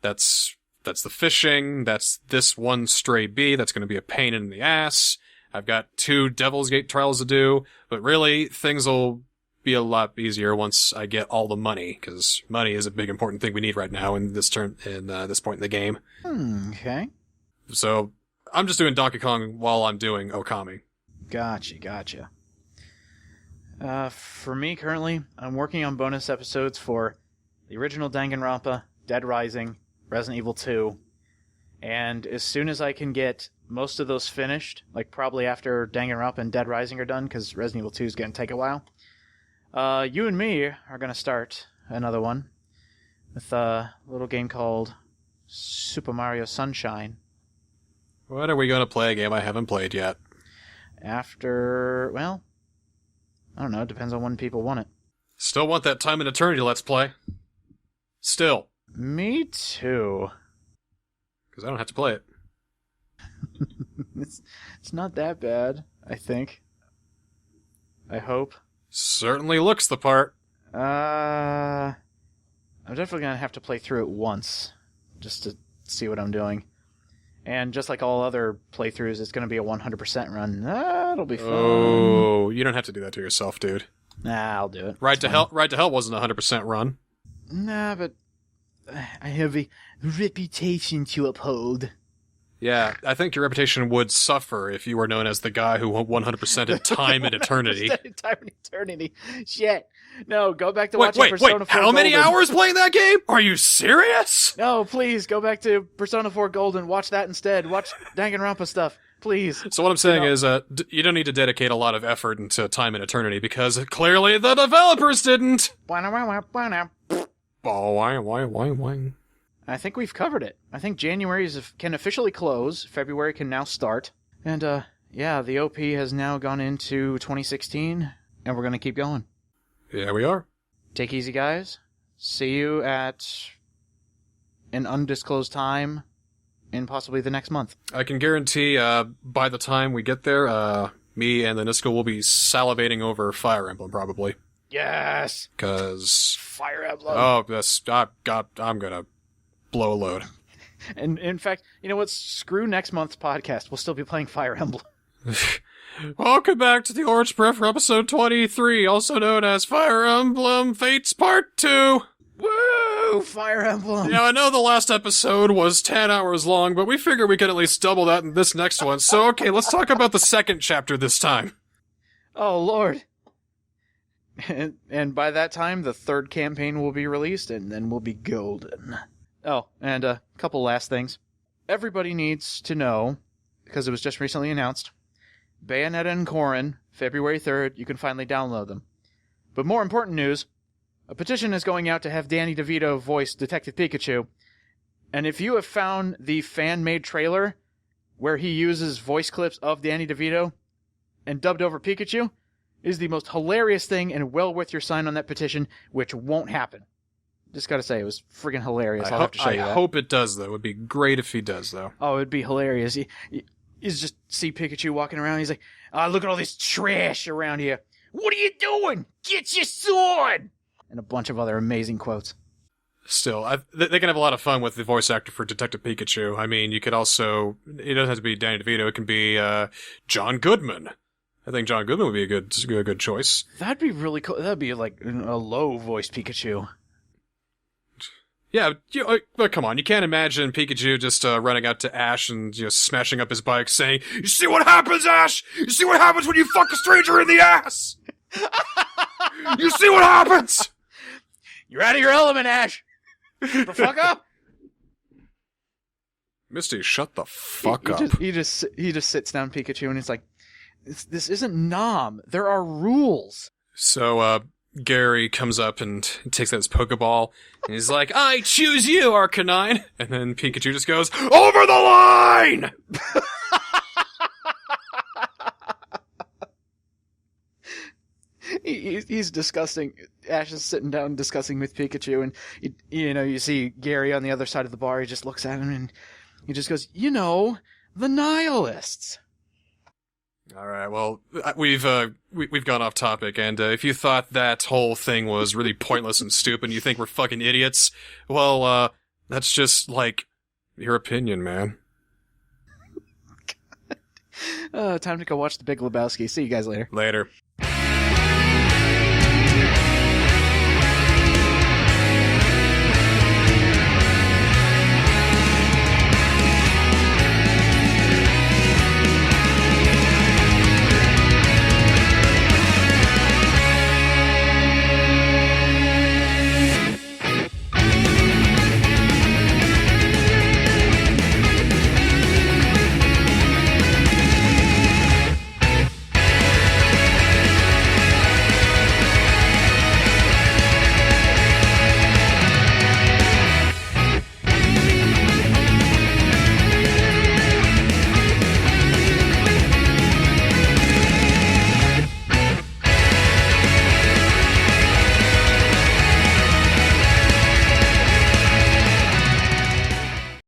That's the fishing. That's this one stray bee. That's going to be a pain in the ass. I've got 2 Devil's Gate trials to do, but really things will be a lot easier once I get all the money, because money is a big important thing we need right now in this point in the game. Okay. So I'm just doing Donkey Kong while I'm doing Okami. Gotcha. For me, currently, I'm working on bonus episodes for the original Danganronpa, Dead Rising, Resident Evil 2, and as soon as I can get most of those finished, like probably after Danganronpa and Dead Rising are done, because Resident Evil 2 is going to take a while, you and me are going to start another one with a little game called Super Mario Sunshine. When are we going to play a game I haven't played yet? After, well, I don't know. It depends on when people want it. Still want that Time and Eternity Let's Play. Still. Me too. Because I don't have to play it. It's not that bad, I think. I hope. Certainly looks the part. I'm definitely going to have to play through it once, just to see what I'm doing. And just like all other playthroughs, it's going to be a 100% run. It'll be fun. Oh, you don't have to do that to yourself, dude. Nah, I'll do it. Ride to Hell wasn't a 100% run. Nah, but I have a reputation to uphold. Yeah, I think your reputation would suffer if you were known as the guy who 100%ed Time and Eternity. Time and Eternity. Shit. No, go back to watching Persona 4 How many Golden. hours playing that game? Are you serious? No, please, go back to Persona 4 Golden. Watch that instead. Watch Danganronpa stuff. Please. So what I'm saying is, you don't need to dedicate a lot of effort into Time and Eternity, because clearly the developers didn't. I Why? think we've covered it. I think January can officially close. February can now start. And, yeah, the OP has now gone into 2016, and we're going to keep going. Yeah, we are. Take easy, guys. See you at an undisclosed time in possibly the next month. I can guarantee by the time we get there, me and the TheNSCL will be salivating over Fire Emblem, probably. Yes! Because... Fire Emblem! Oh, I'm gonna blow a load. And in fact, you know what? Screw next month's podcast. We'll still be playing Fire Emblem. Welcome back to the Orange Peripheral episode 23, also known as Fire Emblem Fates Part 2. Woo! Fire Emblem! Now, I know the last episode was 10 hours long, but we figured we could at least double that in this next one. So, okay, let's talk about the second chapter this time. Oh, Lord. And by that time, the third campaign will be released, and then we'll be golden. Oh, and a couple last things. Everybody needs to know, because it was just recently announced, Bayonetta and Corrin, February 3rd, you can finally download them. But more important news, a petition is going out to have Danny DeVito voice Detective Pikachu, and if you have found the fan-made trailer where he uses voice clips of Danny DeVito and dubbed over Pikachu, it is the most hilarious thing and well worth your sign on that petition, which won't happen. Just gotta say, it was friggin' hilarious. I'll have to show you that. I hope it does, though. It would be great if he does, though. Oh, it'd be hilarious. You just see Pikachu walking around. He's like, look at all this trash around here. What are you doing? Get your sword! And a bunch of other amazing quotes. Still, they can have a lot of fun with the voice actor for Detective Pikachu. I mean, you could also... It doesn't have to be Danny DeVito. It can be John Goodman. I think John Goodman would be a good choice. That'd be really cool. That'd be like a low-voiced Pikachu. Yeah, but come on, you can't imagine Pikachu just running out to Ash and smashing up his bike saying, "You see what happens, Ash? You see what happens when you fuck a stranger in the ass? You see what happens? You're out of your element, Ash! The fuck up!" Misty, shut the fuck up. He just sits down Pikachu and he's like, this isn't Nom. There are rules. So, Gary comes up and takes out his Pokeball, and he's like, "I choose you, Arcanine!" And then Pikachu just goes, "Over the line!" He's discussing. Ash is sitting down discussing with Pikachu, and you see Gary on the other side of the bar. He just looks at him and he just goes, the Nihilists. All right, well, we've gone off topic, and if you thought that whole thing was really pointless and stupid, and you think we're fucking idiots, well, that's just, like, your opinion, man. Time to go watch The Big Lebowski. See you guys later. Later.